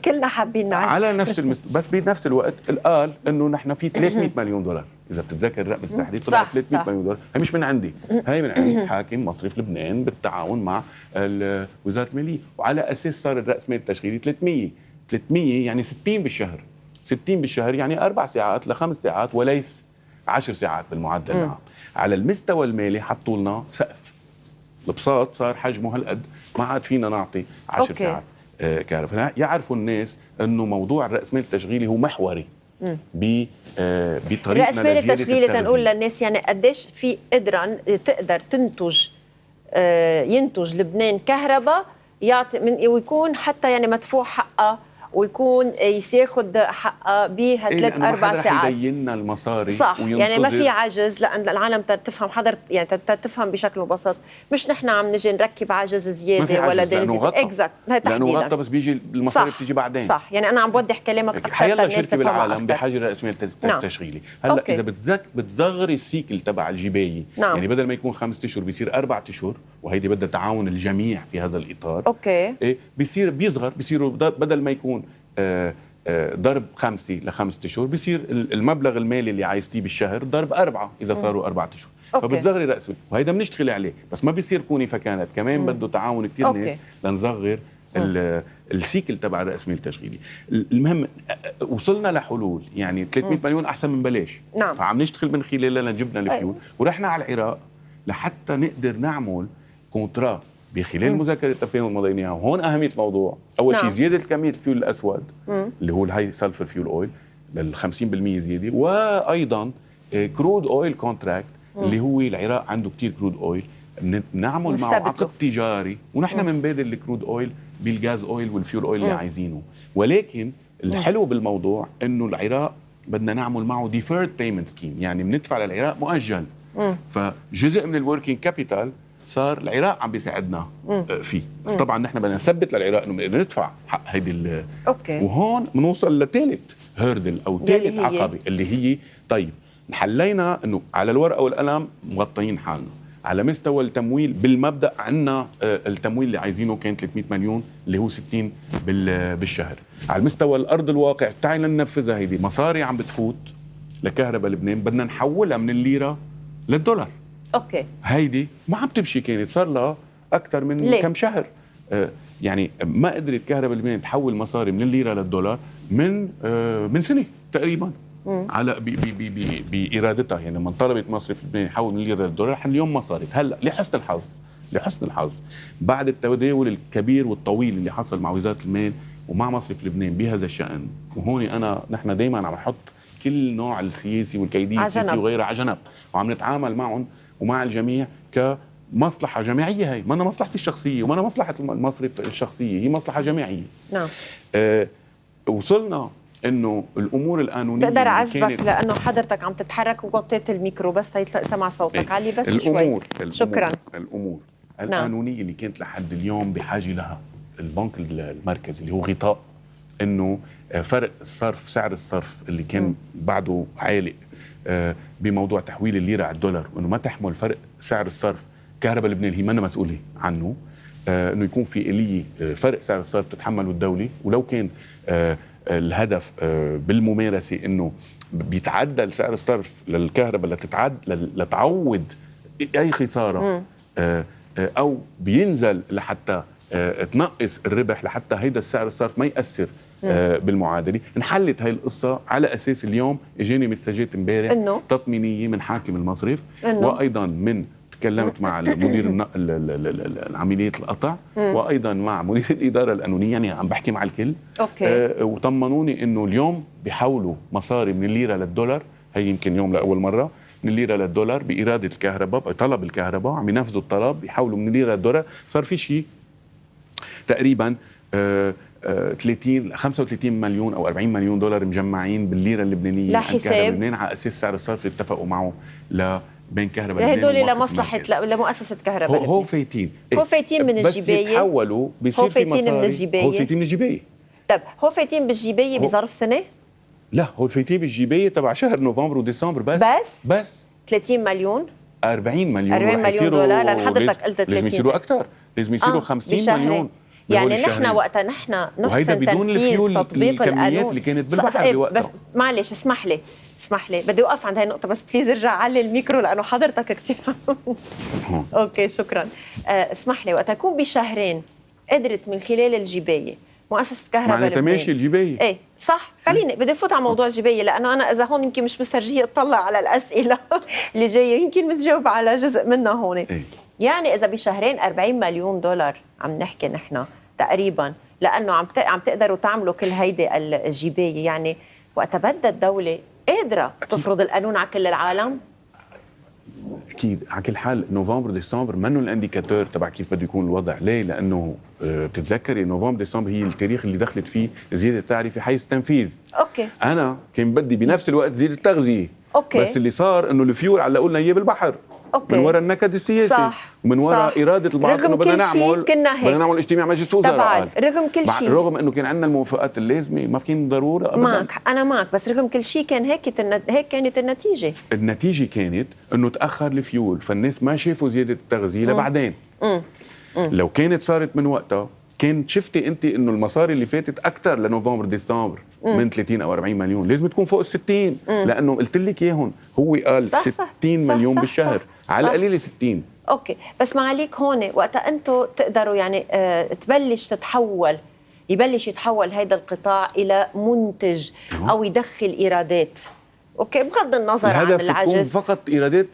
كلنا حابين نعرف. على نفس بس بنفس الوقت قال انه نحن في 300 مليون دولار، اذا بتتذكر الرقم السحري طلع 300 مليون دولار. هي مش من عندي، هي من عند حاكم مصرف لبنان بالتعاون مع وزاره الماليه، وعلى اساس صار الراس مال التشغيلي 300 يعني 60 بالشهر. 60 بالشهر يعني 4 ساعات ل5 ساعات وليس 10 ساعات بالمعدل العام. على المستوى المالي حطوا لنا سقف، البساط صار حجمه هالقد، ما عاد فينا نعطي 10 ساعات كهرباء. يعرفوا الناس انه موضوع الراس مال التشغيلي هو محوري بطريقنا راس مال التشغيلي. تنقول للناس يعني قديش في قدرا تقدر تنتج ينتج لبنان كهرباء يعطي ويكون حتى يعني مدفوع حقها، ويكون ياخذ حقها بهالثلاث 4 ساعات. يبيننا المصاري صح، يعني ما في عجز، لان العالم تفهم حضرتك، يعني تفهم بشكل مبسط، مش نحن عم نجي نركب عجز زياده ولا دين اكزاكت لانه غطى، بس بيجي المصاري بتيجي بعدين. صح، يعني انا عم بوضح كلامك اكثر حيلا شركه بالعالم بحاجه لراس مال التشغيلي. هلا أوكي. اذا بتصغري السيكل تبع الجبايه، يعني بدل ما يكون 5 اشهر بيصير 4 اشهر، وهيدي بدها تعاون الجميع في هذا الاطار. اوكي، بيصغر، بيصيروا بدل ما يكون ضرب 5 ل5 اشهر، بيصير المبلغ المالي اللي عايزتيه بالشهر ضرب 4 اذا صاروا 4 اشهر. فبتصغري راس مال، وهيدا بنشتغل عليه، بس ما بيصير كوني فكانت كمان بده تعاون كثير ناس لنصغر السيكل تبع راس مال التشغيلي. المهم وصلنا لحلول، يعني 300 مليون احسن من بلاش. نعم. فعم نشتغل من خلالها لجبنا الفيول، ورحنا على العراق لحتى نقدر نعمل كونترا بخلال مذكره التفاهم المضينيه. وهون اهميه الموضوع، اول شيء زياده كميه الفيول الاسود اللي هو الهاي سلفر فيول اويل لل 50% زياده، وايضا كرود اويل كونتراكت اللي هو العراق عنده كثير كرود اويل، نعمل معه عقد تجاري، ونحن بنبادل الكرود اويل بالغاز اويل والفيول اويل اللي عايزينه. ولكن الحلو بالموضوع انه العراق بدنا نعمل معه ديفيرد بيمنت سكيم، يعني بندفع للعراق مؤجل. فجزء من الوركينج كابيتال صار العراق عم بيساعدنا فيه، بس طبعا نحن بدنا نثبت للعراق انه بنقدر ندفع حق هيدي. وهون بنوصل لثالث هيردل او ثالث عقبه اللي هي طيب حلينا انه على الورقه والقلم مغطيين حالنا، على مستوى التمويل بالمبدا عندنا التمويل اللي عايزينه كان 300 مليون اللي هو 60 بالشهر. على مستوى الارض الواقع تعال ننفذها، هيدي مصاري عم بتفوت لكهرباء لبنان بدنا نحولها من الليره للدولار. اوكي، هيدي ما عم تمشي، كانت صار لها اكثر من كم شهر. يعني ما قدرت كهرباء لبنان تحول مصاري من الليره للدولار من سنه تقريبا على بارادتها. يعني لما طلبت مصرف لبنان يحول من الليره للدولار، اليوم ما صارت. هلا لحسن الحظ بعد التداول الكبير والطويل اللي حصل مع وزاره المال ومع مصرف لبنان بهذا الشان، وهون نحن دائما عم نحط كل نوع السياسي والكيدي السياسي وغيره على جنب، وعم نتعامل معهم ومع الجميع كمصلحه جماعيه. هي ما أنا مصلحتي الشخصيه وما أنا مصلحه المصرف الشخصيه، هي مصلحه جماعيه. نعم. وصلنا انه الامور القانونيه بقدر اعذبك لانه حضرتك عم تتحرك وغطيت الميكرو بس سمع صوتك علي بس شوي. شكرا. الامور القانونيه اللي كانت لحد اليوم بحاجه لها البنك المركزي اللي هو غطاء انه فرق الصرف، سعر الصرف اللي كان بعده عالق بموضوع تحويل الليره على الدولار، وانه ما تحمل فرق سعر الصرف كهرباء لبنان هي ما مسؤوله عنه. انه يكون في آلية فرق سعر الصرف تتحمله الدوله، ولو كان الهدف بالممارسه انه بيتعدل سعر الصرف للكهرباء لتعوض اي خساره او بينزل لحتى تنقص الربح لحتى هيدا السعر الصرف ما يأثر بالمعادله. انحلت هاي القصه على اساس اليوم اجاني مسجات امبارح تطمينيه من حاكم المصرف، وايضا من تكلمت مع مدير العمليات القطع، وايضا مع مدير الاداره القانونيه، يعني عم بحكي مع الكل. وطمنوني انه اليوم بيحولوا مصاري من الليره للدولار، هي يمكن يوم لاول مره، من الليره للدولار باراده الكهرباء، بطلب الكهرباء عم ينفذوا الطلب، بيحولوا من الليره للدولار. صار في شيء تقريبا 35 مليون او 40 مليون دولار مجمعين بالليره اللبنانيه لحساب كهرباء لبنان على اساس سعر الصرف اللي اتفقوا معه بين كهرباء لبنان هدول لمصلحه لمؤسسه كهرباء لبنان. هو فايتين هو فايتين من الجبايه، بس يتحولوا بيصير هو فايتين من الجبايه، هو فايتين من الجبايه. طب هو فايتين بالجبايه بظرف سنه؟ لا، هو فايتين بالجبايه تبع شهر نوفمبر وديسمبر بس 30 مليون 40 مليون 40 مليون دولار، لان حضرتك قلت 30 لازم يصيروا اكثر، لازم يصيروا 50 مليون. يعني نحن وقتها نحن نحسن تنفيذ تطبيق القانون اللي كانت بالبحر بوقتها. بس معلش اسمح لي بدي اوقف عند هاي النقطه، بس بليز ارجع علي الميكرو لانه حضرتك كثير اوكي شكرا. اسمح لي، وقتها اكون بشهرين قدرت من خلال الجبايه مؤسسه كهرباء معناتها لبنان ماشي الجبايه. ايه صح، خليني بدي افوت على موضوع الجبايه، لانه انا اذا هون يمكن مش مسترجيه اطلع على الاسئله اللي جايه، يمكن متجاوب على جزء منها هون. إيه؟ يعني اذا بشهرين 40 مليون دولار عم نحكي نحن تقريبا، لانه عم تقدروا تعملوا كل هيدي الجبايه، يعني وقتها بدها الدوله قادره تفرض القانون على كل العالم. اكيد على كل حال نوفمبر ديسمبر منه الانديكاتور تبع كيف بده يكون الوضع. ليه؟ لانه بتتذكري نوفمبر ديسمبر هي التاريخ اللي دخلت فيه زياده التعرفه حيث تنفيذ. اوكي انا كان بدي بنفس الوقت زياده التغذيه. اوكي بس اللي صار انه الفيول علقوا لنا اياه بالبحر. أوكي. من وراء النكد السياسي، صح. ومن وراء اراده البعض انه بدنا نعمل اجتماع مجلس وزراء. رغم كل شيء، رغم انه كان عندنا الموافقات اللازمه ما كان ضروره ابدا. معك، انا معك، بس رغم كل شيء كان هيك كانت النتيجه. النتيجه كانت انه تاخر الفيول، فالناس ما شافوا زياده التغذيه لبعدين. لو كانت صارت من وقتها كنت شفتي انت انه المصاري اللي فاتت اكثر لنوفمبر ديسمبر من 30 او 40 مليون، لازم تكون فوق ال 60. لانه قلت لك اياهم، هو قال صح 60 صح مليون صح بالشهر، صح على القليله 60. اوكي، بس معاليك هون وقتها انتم تقدروا يعني يبلش يتحول هذا القطاع الى منتج او يدخل ايرادات. اوكي، بغض النظر عن العجز، يكون فقط ايرادات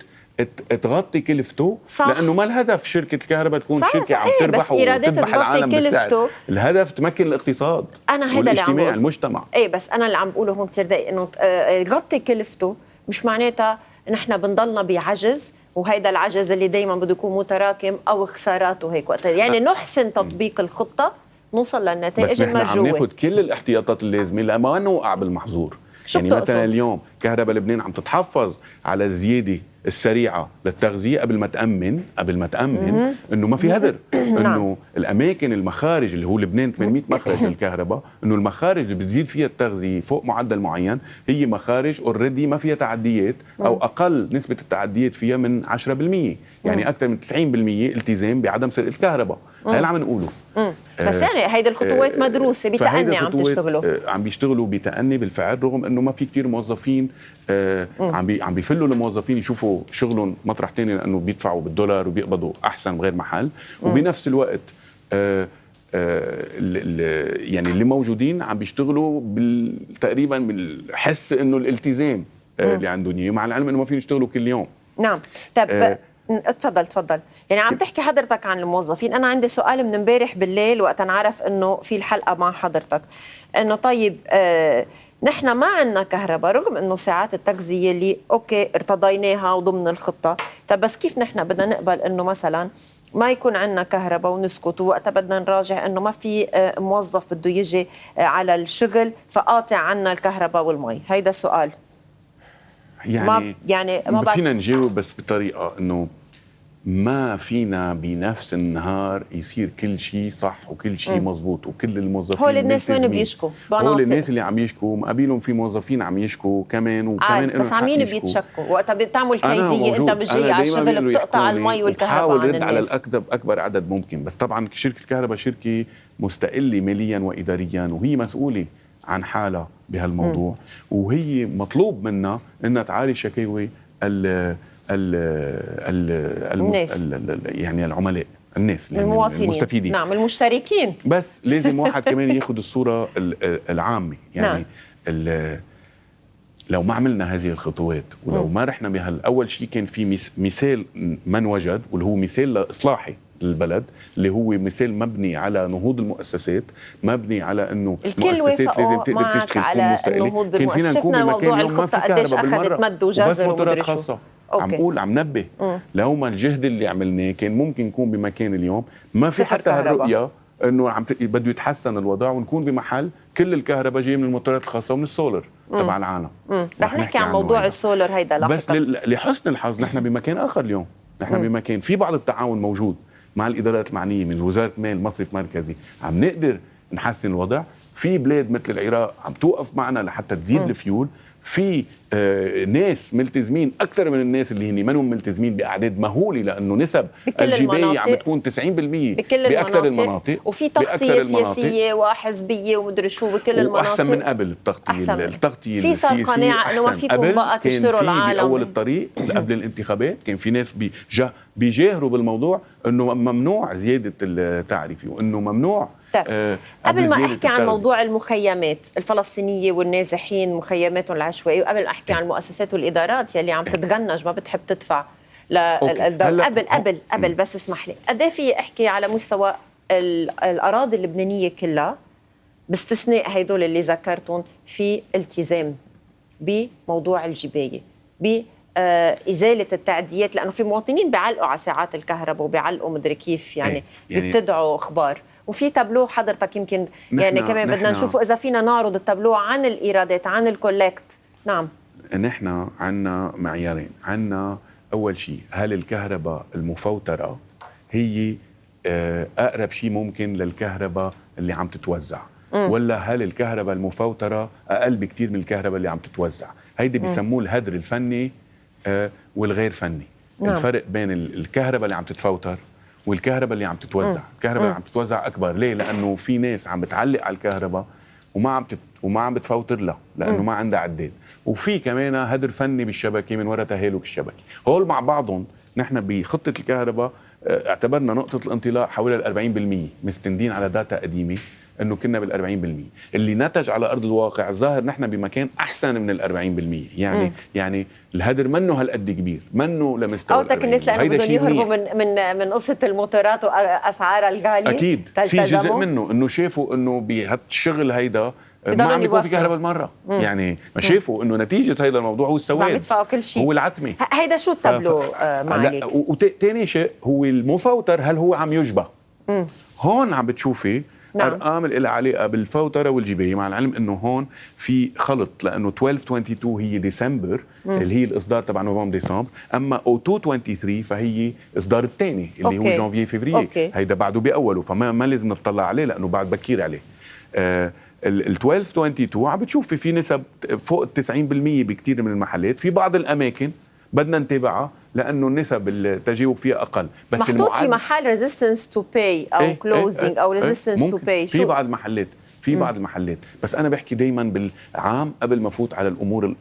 تغطي كلفته. صح. لانه ما الهدف شركه الكهرباء تكون شركه عم تربح وتذبح العالم بالسعر. الهدف تمكن الاقتصاد والاجتماع المجتمع. بس انا اللي عم بقوله هون كثير دقيق، انه يغطي كلفته مش معناتها نحن بنضلنا بعجز، وهيدا العجز اللي دايما بده يكون متراكم او خساراته هيك وقتها. يعني نحسن تطبيق الخطه نوصل للنتائج المرجوه. بس نحن عم ناخذ كل الاحتياطات اللازمه لما نوقع بالمحظور. يعني مثلا اليوم كهرباء لبنان عم تتحفظ على الزياده السريعه للتغذيه قبل ما تامن انه ما في هدر. انه الاماكن المخارج اللي هو لبنان 800 مخرج للكهرباء، انه المخارج اللي بتزيد فيها التغذيه فوق معدل معين هي مخارج اوريدي ما فيها تعديات، او اقل نسبه التعديات فيها من 10%، يعني اكثر من 90% التزام بعدم سرقه الكهرباء. هاي اللي عم نقوله. بس يعني هيدي الخطوات مدروسه بتأني، عم تشتغلوا عم بيشتغلوا بتأني بالفعل، رغم انه ما في كثير موظفين عم بيفلوا الموظفين يشوفوا شغلهم مطرح ثاني، لانه بيدفعوا بالدولار وبيقبضوا احسن بغير محل. وبنفس الوقت يعني اللي موجودين عم بيشتغلوا تقريبا بالحس انه الالتزام اللي عندهم اياه، مع العلم انه ما فيهم يشتغلوا كل يوم. نعم. طب تفضل. يعني عم تحكي حضرتك عن الموظفين، انا عندي سؤال من امبارح بالليل وقت نعرف انه في الحلقه مع حضرتك، انه طيب نحن ما عندنا كهرباء رغم انه ساعات التغذيه اللي اوكي ارتضيناها وضمن الخطه. طب بس كيف نحن بدنا نقبل انه مثلا ما يكون عندنا كهرباء ونسكت، ووقتها بدنا نراجع انه ما في موظف بده يجي على الشغل فقاطع عنا الكهرباء والمي؟ هيدا السؤال. ما فينا نجاوب، بس بطريقه انه ما فينا بنفس النهار يصير كل شيء صح وكل شيء مزبوط وكل الموظفين. هول الناس وين بيشكوا؟ هول الناس اللي عم يشكوا، مقابلهم في موظفين عم يشكوا كمان، وكمان بس عمين بيتشكوا وقتها بتعمل كيديه انت مش جاي على الشغل بتقطع المي والكهرباء عن الناس. على اكبر عدد ممكن. بس طبعا شركه الكهرباء شركه مستقله ماليا واداريا، وهي مسؤوله عن حالها بهالموضوع، وهي مطلوب منها انها تعالج شكاوي الناس، يعني العملاء، الناس المواطنين، المستفيدين. نعم، المشتركين. بس لازم واحد كمان ياخذ الصوره العامه. يعني نعم. لو ما عملنا هذه الخطوات ولو ما رحنا اول شيء كان في مثال ما انوجد، واللي هو مثال اصلاحي للبلد، اللي هو مثال مبني على نهوض المؤسسات، مبني على انه المؤسسات لازم تقدر تشتغل تكون مستقله. كان فينا نكون بمكان اليوم ما في كهرباء بالمره وبس موتورات خاصه. عم نبه لو ما الجهد اللي عملناه كان ممكن يكون بمكان اليوم ما في حتى هالرؤيه انه بده يتحسن الوضع ونكون بمحل كل الكهرباء جايه من الموتورات الخاصه ومن السولر تبع العالم. رح نحكي عن موضوع السولر هيدا لاحقا. بس لحسن الحظ نحن بمكان اخر اليوم، نحن بمكان في بعض التعاون موجود مع الادارات المعنيه من وزاره المال، مصرف مركزي، عم نقدر نحسن الوضع. في بلاد مثل العراق عم توقف معنا لحتى تزيد الفيول. في ناس ملتزمين اكثر من الناس اللي هن منهم ملتزمين باعداد مهوله، لانه نسب الجبايه عم بتكون 90% باكثر المناطق، وفي تغطيه سياسيه وحزبيه ومدري شو بكل المناطق. واحسن من قبل التغطيه في صار قناعه انه ما فيكم بقى تشتروا العالم. باول الطريق قبل الانتخابات كان في ناس بيجاهروا بالموضوع انه ممنوع زياده التعرفه وانه ممنوع. قبل ما احكي عن موضوع المخيمات الفلسطينيه والنازحين مخيماتهم العشوائيه، وقبل احكي عن المؤسسات والادارات يلي عم تتغنج ما بتحب تدفع للدولة، قبل بس اسمح لي، قد ايه في احكي على مستوى الاراضي اللبنانيه كلها باستثناء هيدول اللي ذكرتهم في التزام بموضوع الجبايه، بإزالة التعديات، لأنه في مواطنين بيعلقوا على ساعات الكهرباء وبيعلقوا مدري كيف يعني بيبتدعوا أخبار. وفي تابلو حضرتك يمكن يعني كمان بدنا نشوفه إذا فينا نعرض التابلو عن الإيرادات عن الكولكت. نعم، نحن عنا معيارين. عنا أول شيء، هل الكهرباء المفوترة هي أقرب شيء ممكن للكهرباء اللي عم تتوزع، ولا هل الكهرباء المفوترة أقل بكتير من الكهرباء اللي عم تتوزع؟ هيدي بيسموه الهدر الفني والغير فني. الفرق بين الكهرباء اللي عم تتفوتر والكهرباء اللي عم تتوزع. الكهرباء اللي عم تتوزع أكبر. ليه؟ لأنه في ناس عم بتعلق على الكهرباء وما عم بتفوتر لها لأنه ما عندها عداد. وفي كمان هدر فني بالشبكة من وراء تهالك الشبكة. هول مع بعضهم نحن بخطة الكهرباء اعتبرنا نقطة الانطلاق حوالي 40%، مستندين على داتا قديمة انه كنا بال40%، اللي نتج على ارض الواقع ظاهر نحن بمكان احسن من ال40%. يعني الهدر منه هالقد كبير، منه لمستوى ال40%. الناس لانه بدهم يهربوا من قصه الموتورات واسعارها الغاليه. اكيد في جزء منه انه شافوا انه بهالشغل هيدا ما عم بيكون في كهرباء بالمره. يعني ما شافوا انه نتيجه هذا الموضوع هو السواد، عم يدفعوا كل شيء، هو العتمه. هيدا شو التابلو معلك؟ وثاني شيء هو المفوتر، هل هو عم يشبه؟ هون عم بتشوفي ارقام اللي علاقه بالفوتره والجبايه، مع العلم انه هون في خلط، لانه 12/22 هي ديسمبر اللي هي الاصدار تبع نوفمبر ديسمبر، اما او 2/23 فهي اصدار الثاني اللي هو جانفي فبراير. هيدا بعده باوله، فما لازم نطلع عليه لانه بعد بكير عليه. ال 12/22 عم بتشوفي في نسب فوق 90% بكثير من المحلات. في بعض الاماكن بدنا نتابعها لانه نسب التجاوب فيها اقل، بس محطوط في محل ريزيستنس تو باي او كلوزنج او ريزيستنس تو باي. في بعض المحلات، بعض المحلات، بس انا بحكي دائما بالعام قبل ما فوت على الامور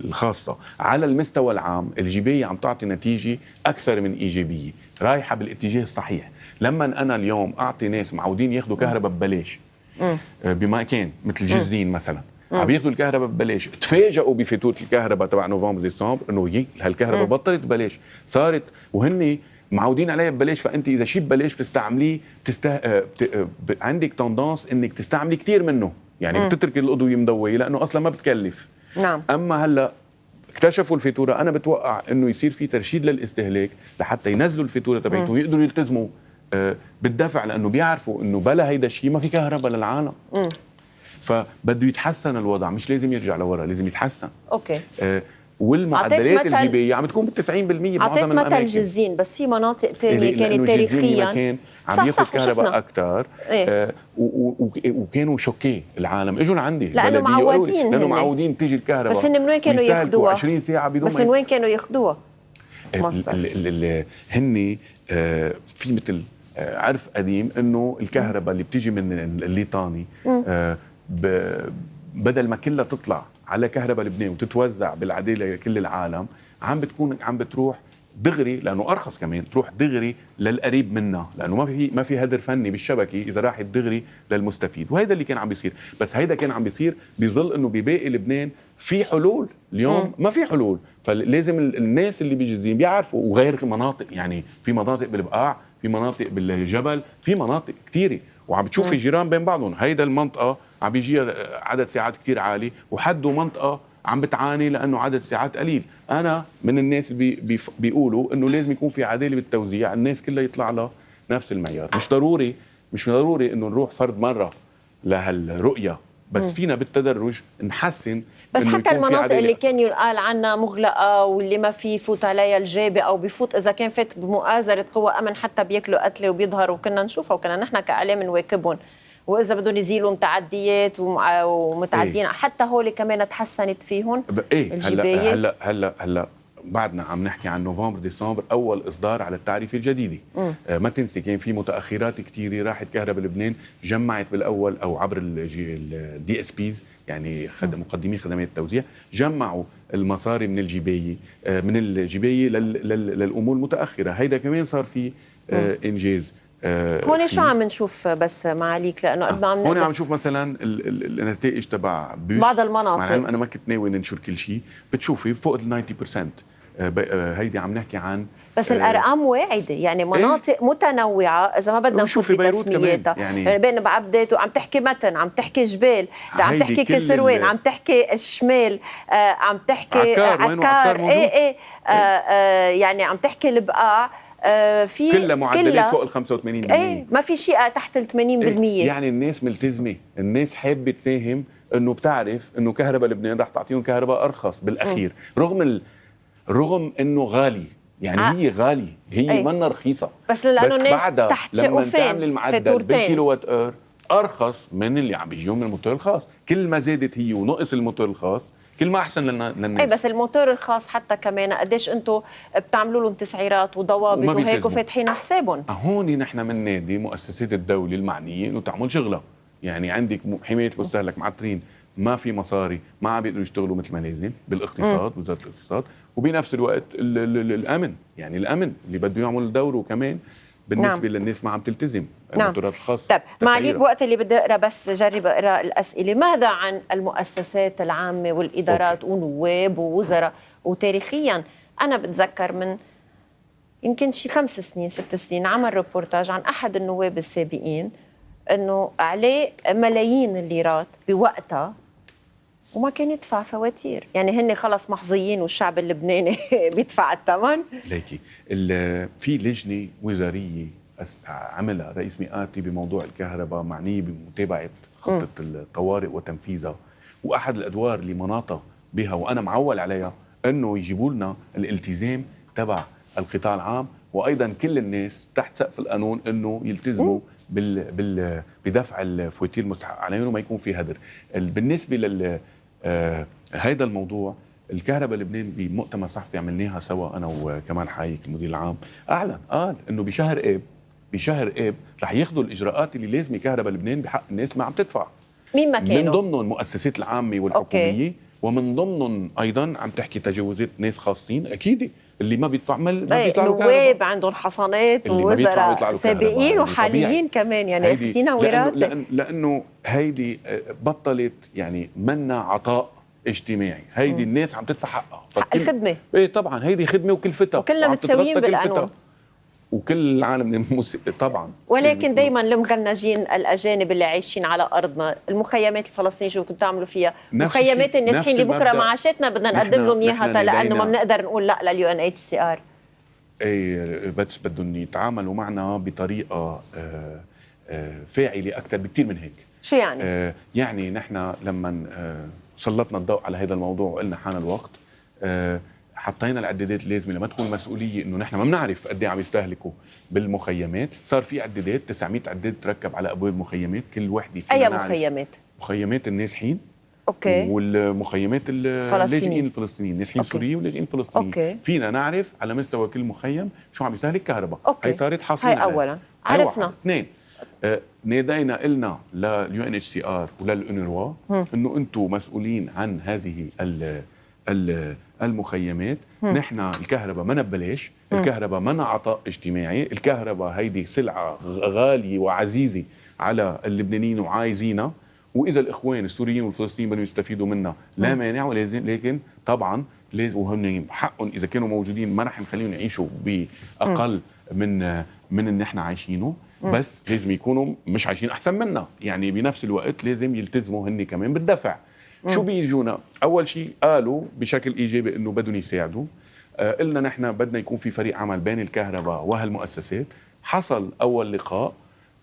الخاصه. على المستوى العام الجبايه عم تعطي نتيجه اكثر من ايجابيه، رايحه بالاتجاه الصحيح. لما انا اليوم اعطي ناس معودين ياخذوا كهرباء ببلاش بمكان مثل جزدين مثلا، عم ياخذوا الكهرباء ببلاش، تفاجئوا بفاتوره الكهرباء تبع نوفمبر ديسمبر انه هالكهرباء بطلت ببلاش، صارت وهن معودين عليها ببلاش. فانت اذا شيء ببلاش بتستعمليه عندك تندنس انك تستعملي كثير منه، يعني بتترك الاضويه مضويه لانه اصلا ما بتكلف. نعم. اما هلا اكتشفوا الفاتوره، انا بتوقع انه يصير في ترشيد للاستهلاك لحتى ينزلوا الفاتوره تبعتهم ويقدروا يلتزموا بالدفع، لانه بيعرفوا انه بلا هيدا الشيء ما في كهرباء للعالم. فبده يتحسن الوضع، مش لازم يرجع لورا، لازم يتحسن. اوكي. والمعدلات الجبايه عم تكون بال90% بمعظم الاماكن. مثل جزين، بس في مناطق ثانيه كانت تاريخيا عم ياخذ كهرباء اكثر. وكانوا شوكي العالم اجوا لعندي لانه معودين، لانه معودين تيجي الكهرباء. بس هن من وين كانوا ياخذوها؟ 20 ساعه بدون بس من وين كانوا ياخذوها؟ هن في مثل عرف قديم انه الكهرباء اللي بتيجي من الليطاني بدل ما كلها تطلع على كهرباء لبنان وتتوزع بالعداله لكل العالم، عم بتروح دغري، لانه ارخص كمان، تروح دغري للقريب منا، لانه ما في هدر فني بالشبكه اذا راحت دغري للمستفيد. وهذا اللي كان عم بيصير، بس هيدا كان عم بيصير بظل انه بباقي لبنان في حلول. اليوم ما في حلول، فلازم الناس اللي بيجزين بيعرفوا. وغير المناطق، يعني في مناطق بالبقاع، في مناطق بالجبل، في مناطق كثيره، وعم بتشوفي جيران بين بعضهم. هيدا المنطقه عم بيجيها عدد ساعات كثير عالي، وحده منطقه عم بتعاني لانه عدد ساعات قليل. انا من الناس اللي بيقولوا انه لازم يكون في عداله بالتوزيع، الناس كلها يطلع لها نفس المعيار. مش ضروري انه نروح فرد مره لهالرؤيه، بس فينا بالتدرج نحسن. بس حتى المناطق اللي كان يقال عنها مغلقه واللي ما في يفوت عليها الجابه او بفوت اذا كان فات بمؤازره قوى امن حتى بياكلوا قتله وبيظهروا، كنا نشوفها وكنا نحن كاعلام نواكبهم، واذا بدهم يزيلوا تعديات ومتعدين حتى هول كمان تحسنت فيهم الجبايه. هلا بعدنا عم نحكي عن نوفمبر ديسمبر اول اصدار على التعريفه الجديده. ما تنسي كان في متاخرات كثيره، راحت كهرباء لبنان جمعت بالاول او عبر الدي اس بيز، يعني مقدمي خدمات التوزيع، جمعوا المصاري من الجبايه للامور المتاخره. هيدا كمان صار في انجاز. هون شو عم نشوف بس معاليك، لانه قد ما عم هون عم نشوف مثلا النتائج تبع بعض المناطق. انا ما كنت ناوي ننشر كل شيء، بتشوفي فوق ال 90%. هيدي عم نحكي عن بس الارقام واعده، يعني مناطق متنوعه اذا ما بدنا نفوت بتسمياتها، يعني بين بعبدات وعم تحكي متن، عم تحكي جبال، عم تحكي كسروان، عم تحكي الشمال، عم تحكي عكار يعني عم تحكي البقاع، في كلها معدلات فوق ال 85%. ما في شيء تحت ال 80%. يعني الناس ملتزمه، الناس حابه تساهم، انه بتعرف انه كهرباء لبنان رح تعطيهم كهرباء ارخص بالاخير. رغم انه غالي، يعني هي غاليه، هي منا رخيصه، بس لانه الناس تحت شقوفين تعمل المعدل بالكيلو وات اور ارخص من اللي عم بيجيهم من الموتور الخاص. كل ما زادت هي ونقص الموتور الخاص كل ما احسن للناس. بس الموتور الخاص حتى كمان قديش انتم بتعملوا لهم تسعيرات وضوابط وهيك وفاتحين حسابهم. هون نحن بننادي مؤسسات الدوله المعنيه انه تعمل شغلها. يعني عندك حمايه المستهلك معطرين، ما في مصاري، ما عم بيقدروا يشتغلوا مثل ما لازم بالاقتصاد، وزاره الاقتصاد، وبنفس الوقت الامن، يعني الامن اللي بده يعمل دوره كمان بالنسبه للناس ما عم تلتزم الموتورات الخاصه. طيب معاليك بوقت اللي بدي اقرا بس جرب اقرا الاسئله. ماذا عن المؤسسات العامه والادارات ونواب ووزراء؟ وتاريخيا انا بتذكر من يمكن شي 5 سنين 6 سنين عمل ريبورتاج عن احد النواب السابقين انه عليه ملايين الليرات بوقتها وما كان يدفع فواتير، يعني هن خلص محظيين والشعب اللبناني بيدفع الثمن. ليكي في لجنه وزاريه عملها رئيس مئاتي بموضوع الكهرباء، معنيه بمتابعه خطه الطوارئ وتنفيذها، واحد الادوار اللي مناطه بها وانا معول عليها انه يجيبوا لنا الالتزام تبع القطاع العام، وايضا كل الناس تحت سقف القانون انه يلتزموا بدفع الفواتير المستحق عليهم وما يكون في هدر. بالنسبه هذا الموضوع الكهرباء لبنان بمؤتمر صحفي عملناها سوا انا وكمال حايك المدير العام، قال انه بشهر اب رح ياخذوا الاجراءات اللي لازم كهرباء لبنان بحق الناس ما عم تدفع. مين ما كانوا؟ من ضمنهم المؤسسات العامه والحكوميه، ومن ضمنهم ايضا عم تحكي تجاوزات ناس خاصين اكيد اللي ما بيدفع ما بيطلعوا نواب عندهم حصانات ووزراء سابقين وحاليين كمان، يعني اخذتينا وراتب لانه هيدي بطلت يعني منا عطاء اجتماعي، هيدي الناس عم تدفع حقها، حق الخدمه. طبعا هيدي خدمه وكلفتها وكلنا متساويين بالقانون وكل العالم طبعا. ولكن دائما المغنجين الاجانب اللي عايشين على ارضنا، المخيمات الفلسطينيه شو كنتوا تعملوا فيها؟ مخيمات النازحين اللي بكره معاشاتنا بدنا نقدم لهم اياها لانه ما بنقدر نقول لا لليو ان اتش سي ار. بس بدهم يتعاملوا معنا بطريقه فاعله اكثر بكثير من هيك. شو يعني؟ يعني نحن لما سلطنا الضوء على هذا الموضوع وقلنا حان الوقت، حطينا العدادات اللازمه لما تكون المسؤوليه انه نحن ما بنعرف قد ايه عم يستهلكوا بالمخيمات. صار في عدادات 900 عداد تركب على ابواب مخيمات، كل وحده فينا اي مخيمات؟ مخيمات النازحين اوكي، والمخيمات اللاجئين الفلسطينيين، نازحين سوريين ولاجئين فلسطينيين. أوكي. فينا نعرف على مستوى كل مخيم شو عم يستهلك كهرباء. هي صارت حاصله. هي اولا عرفنا. اثنين، نادينا قلنا لليو ان اتش سي ار وللأونروا انه انتم مسؤولين عن هذه المخيمات. نحن الكهرباء ما ببلاش، الكهرباء ما عطاء اجتماعي، الكهرباء هيدي سلعه غاليه وعزيزه على اللبنانيين وعايزينها، واذا الاخوان السوريين والفلسطينيين بدهم يستفيدوا منها لا مانع، ولازم لكن طبعا لازم وهن حقهم اذا كانوا موجودين ما رح نخليهم يعيشوا باقل من ان احنا عايشينه، بس لازم يكونوا مش عايشين احسن منا، يعني بنفس الوقت لازم يلتزموا هن كمان بالدفع. شو بيجونا؟ اول شيء قالوا بشكل ايجابي انه بدهم يساعدوا. قلنا نحن بدنا يكون في فريق عمل بين الكهرباء وهالمؤسسات حصل اول لقاء،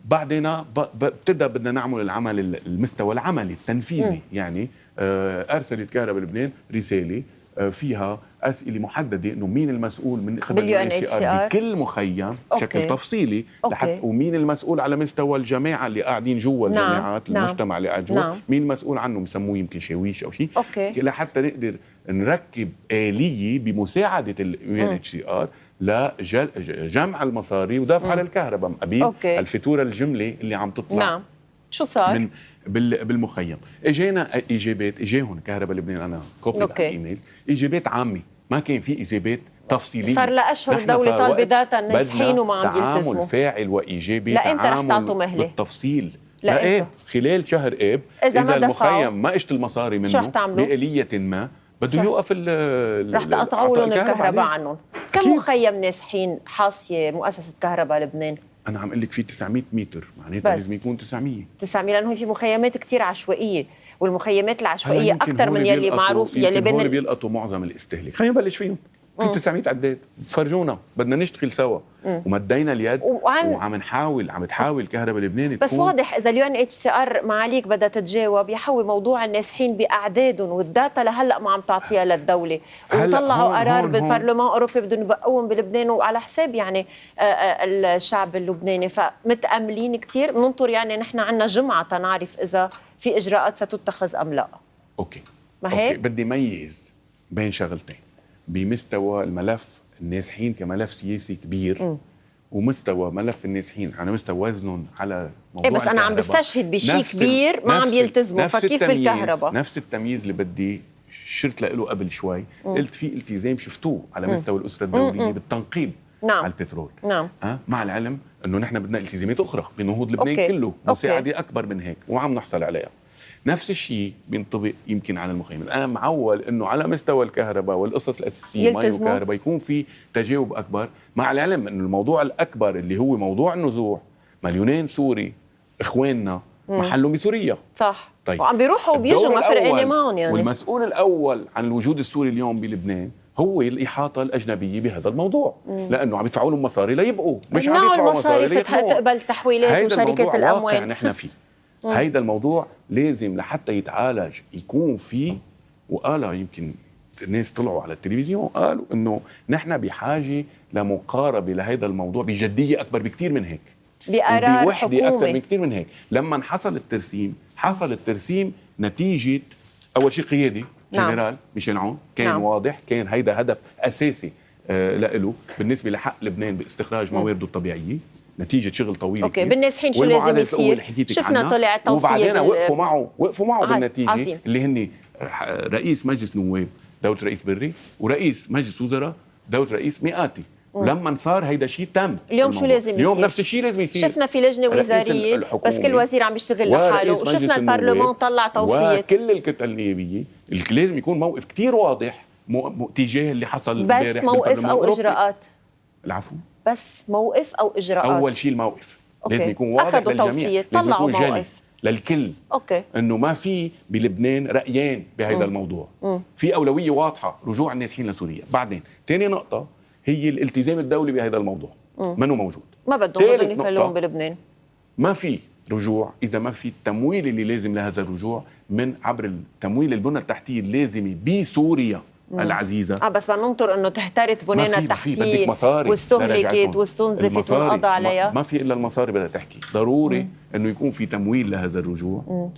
بعدين ابتدى بدنا نعمل العمل المستوى العملي التنفيذي. يعني ارسلت كهرباء لبنان رساله فيها اسئله محدده انه مين المسؤول من خدمه UNHCR بكل مخيم بشكل تفصيلي لحتى ومين المسؤول على مستوى الجماعه اللي قاعدين جوا الجامعات. المجتمع اللي قاعد جوا مين المسؤول عنه، بسموه يمكن شاويش او شيء، لحتى نقدر نركب آلية بمساعده UNHCR لجمع المصاري ودفع للكهرباء قبيل الفاتوره الجمله اللي عم تطلع. شو صار؟ من بالمخيم اجينا اجابات، اجاهم كهرباء لبنان، انا كوبي على الايميل، اجابات عامه، ما كان في اجابات تفصيليه. صار لاشهر الدوله طالبه داتا النازحين وما عم يلتزموا. تعامل فاعل وايجابي، لا انت رح تعطوا مهله بالتفصيل. لا خلال شهر اب اذا المخيم ما اجت المصاري منه بآلية ما بده يوقف رح تقطعوا لهم الكهرباء عنهم. كم مخيم نازحين حاصيه مؤسسه كهرباء لبنان؟ أنا عم أقول لك في 900 متر، معناتها لازم يكون 900 لأنه في مخيمات كتير عشوائية، والمخيمات العشوائية أكثر من يلي معروف يلي هول بيلقطوا معظم الاستهلاك. خلينا نبلش فيهم. في 900 عداد، فرجونا، بدنا نشتغل سوا. ومدينا اليد وعم نحاول، عم تحاول كهرباء لبنان بس واضح إذا UNHCR معاليك بدها تتجاوب يحوي موضوع النازحين بأعدادهم، والداتا لهلا ما عم تعطيها للدولة، وطلعوا قرار بالبرلمان الأوروبي بدهم يبقوهم بلبنان وعلى حساب يعني الشعب اللبناني. فمتأملين كتير، ننطر يعني نحن عنا جمعة تنعرف إذا في إجراءات ستتخذ أم لا. أوكي ما هيك؟ بدي ميز بين شغلتين، بمستوى الملف النازحين كملف سياسي كبير ومستوى ملف النازحين على مستوى وزنهم على موضوع بس أنا عم بستشهد بشيء كبير ما عم بيلتزموا. فكيف بالكهرباء؟ نفس التمييز اللي بدي شرت له قبل شوي، قلت في التزام شفتوه على مستوى الأسرة الدولية بالتنقيب على البترول. مع العلم أنه نحن بدنا التزامات أخرى بنهوض لبنان كله، مساعدة أكبر من هيك وعم نحصل عليها. نفس الشيء بينطبق يمكن على المخيم. انا معول انه على مستوى الكهرباء والقصص الاساسيه مي وكهرباء يكون في تجاوب اكبر، مع العلم انه الموضوع الاكبر اللي هو موضوع النزوح، مليونين سوري اخواننا محلهم بسوريا. صح. طيب وعم بيروحوا وبيجوا ما فرقانه معهم يعني. والمسؤول الاول عن الوجود السوري اليوم بلبنان هو الإحاطة الأجنبية بهذا الموضوع. لأنه عم يدفعوا لهم مصاري ليبقوا، مش عم يدفعوا مصاري ليطلعوا. تقبل تحويلات وشركة الأموال. هيدا نحن فيه. هيدا الموضوع لازم لحتى يتعالج يكون فيه. وقالها يمكن الناس طلعوا على التلفزيون قالوا انه نحن بحاجه لمقاربه لهيدا الموضوع بجديه اكبر بكثير من هيك، بقرار حكومي اكثر بكثير من هيك. لما حصل الترسيم نتيجه اول شيء قيادي جنرال ميشيل عون كان واضح، كان هيدا هدف اساسي له بالنسبه لحق لبنان باستخراج موارده الطبيعيه نتيجه شغل طويل. بالنازحين شو لازم يصير؟ شفنا طلع توصيه وبعدين وقفوا معه بالنتيجه عظيم. اللي هن رئيس مجلس نواب دولة رئيس بري ورئيس مجلس وزراء دولة رئيس مئاتي. ولما صار هيدا الشيء تم. اليوم شو لازم يصير؟ اليوم نفس الشيء لازم يصير. شفنا في لجنه وزاريه بس كل وزير عم يشتغل لحاله، وشفنا البرلمان طلع توصيه، وكل الكتل النيابيه لازم يكون موقف كتير واضح تجاه اللي حصل بس موقف او اجراءات. العفو، بس موقف او اجراءات. اول شيء الموقف لازم يكون واضح للجميع، لازم يكون جلي للكل. انه ما في بلبنان رايين بهذا الموضوع. في اولويه واضحه رجوع النازحين لسوريا. بعدين ثاني نقطه هي الالتزام الدولي بهذا الموضوع. منه موجود، ما بدهم يخلوهم بلبنان. ما في رجوع اذا ما في التمويل اللي لازم لهذا الرجوع من عبر التمويل البنى التحتيه اللازمه بسوريا العزيزه. بس بدنا ننطر انه تحترت بنينا التحتيه واستهلكت واستنزفت وانقضى عليها. ما في الا المصاري بدها تحكي. ضروري انه يكون في تمويل لهذا الرجوع.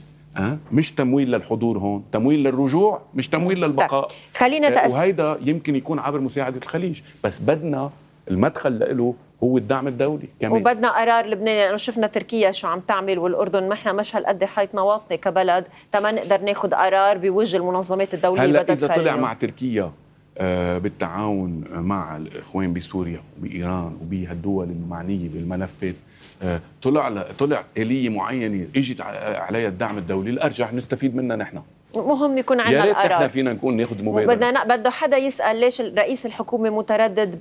مش تمويل للحضور هون، تمويل للرجوع، مش تمويل للبقاء. خلينا وهيدا يمكن يكون عبر مساعده الخليج، بس بدنا المدخل له هو الدعم الدولي كمان. وبدنا قرار لبنان، لانه شفنا تركيا شو عم تعمل والاردن، ما احنا مش هالقد حيطنا واطنه كبلد تما نقدر ناخذ قرار بوجه المنظمات الدوليه. هلا اذا طلع مع تركيا بالتعاون مع الاخوان بسوريا وبايران وبهالدول المعنيه بالملفات، طلع آلية معينه اجت عليها الدعم الدولي، الارجح نستفيد منها نحن. مهم يكون يا عندنا ريت احنا القرار. فينا نكون ناخذ مبادره. بده حدا يسأل ليش رئيس الحكومة متردد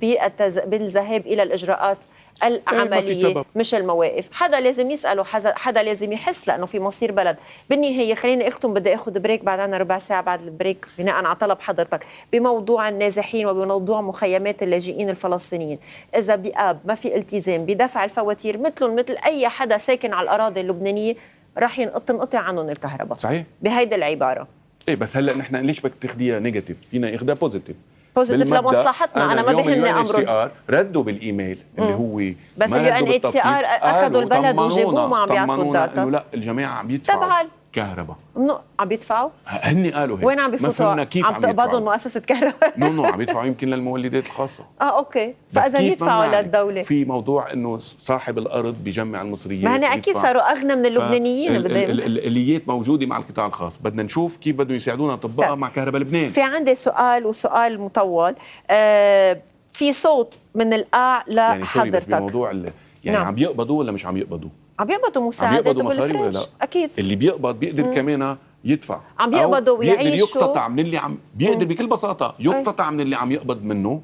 بالذهاب إلى الإجراءات العملية مش المواقف. حدا لازم يسأله، حدا لازم يحس، لأنه في مصير بلد. بالنهاية خليني أختم، بدي أخذ بريك، بعد عنا ربع ساعة بعد البريك بناء على طلب حضرتك بموضوع النازحين وبموضوع مخيمات اللاجئين الفلسطينيين. إذا بآب ما في التزام بدفع الفواتير مثل أي حدا ساكن على الأراضي اللبنانية راح تنقطع عنهم الكهرباء. صحيح بهيدي العبارة. ايه بس هلا نحن ليش بدك تاخذيها نيجاتيف؟ فينا ياخذها بوزيتيف لمصلحتنا. انا ما بيهمني امرهم. ردوا بالايميل اللي هو بس اليو ان اتش سي ار اخذوا البلد وجابوه ما عم بيعطوا الداتا. انه لا الجماعه عم يدفعوا كهرباء. عم يدفعوا؟ هن قالوا هيك. وين عم بفوتوا؟ عم تقبضهم مؤسسه كهرباء؟ نو عم يدفعوا يمكن للمولدات الخاصه. اوكي، فاذا يدفعوا للدوله. في موضوع انه صاحب الارض بيجمع المصريين، ما هن اكيد صاروا اغنى من اللبنانيين. الاليات موجوده مع القطاع الخاص، بدنا نشوف كيف بدهم يساعدونا اطباء مع كهرباء لبنان. في عندي سؤال وسؤال مطول. في صوت من القاع لحضرتك يعني بموضوع يعني نعم. عم يقبضوا ولا مش عم يقبضوا؟ عم يقبضوا مساعدات بالفرنش اكيد. اللي بيقبض بيقدر كمان يدفع، عم يقبضوا ويعيشوا، بيقدر يقتطع من اللي عم بيقدر بكل بساطه يقتطع من اللي عم يقبض منه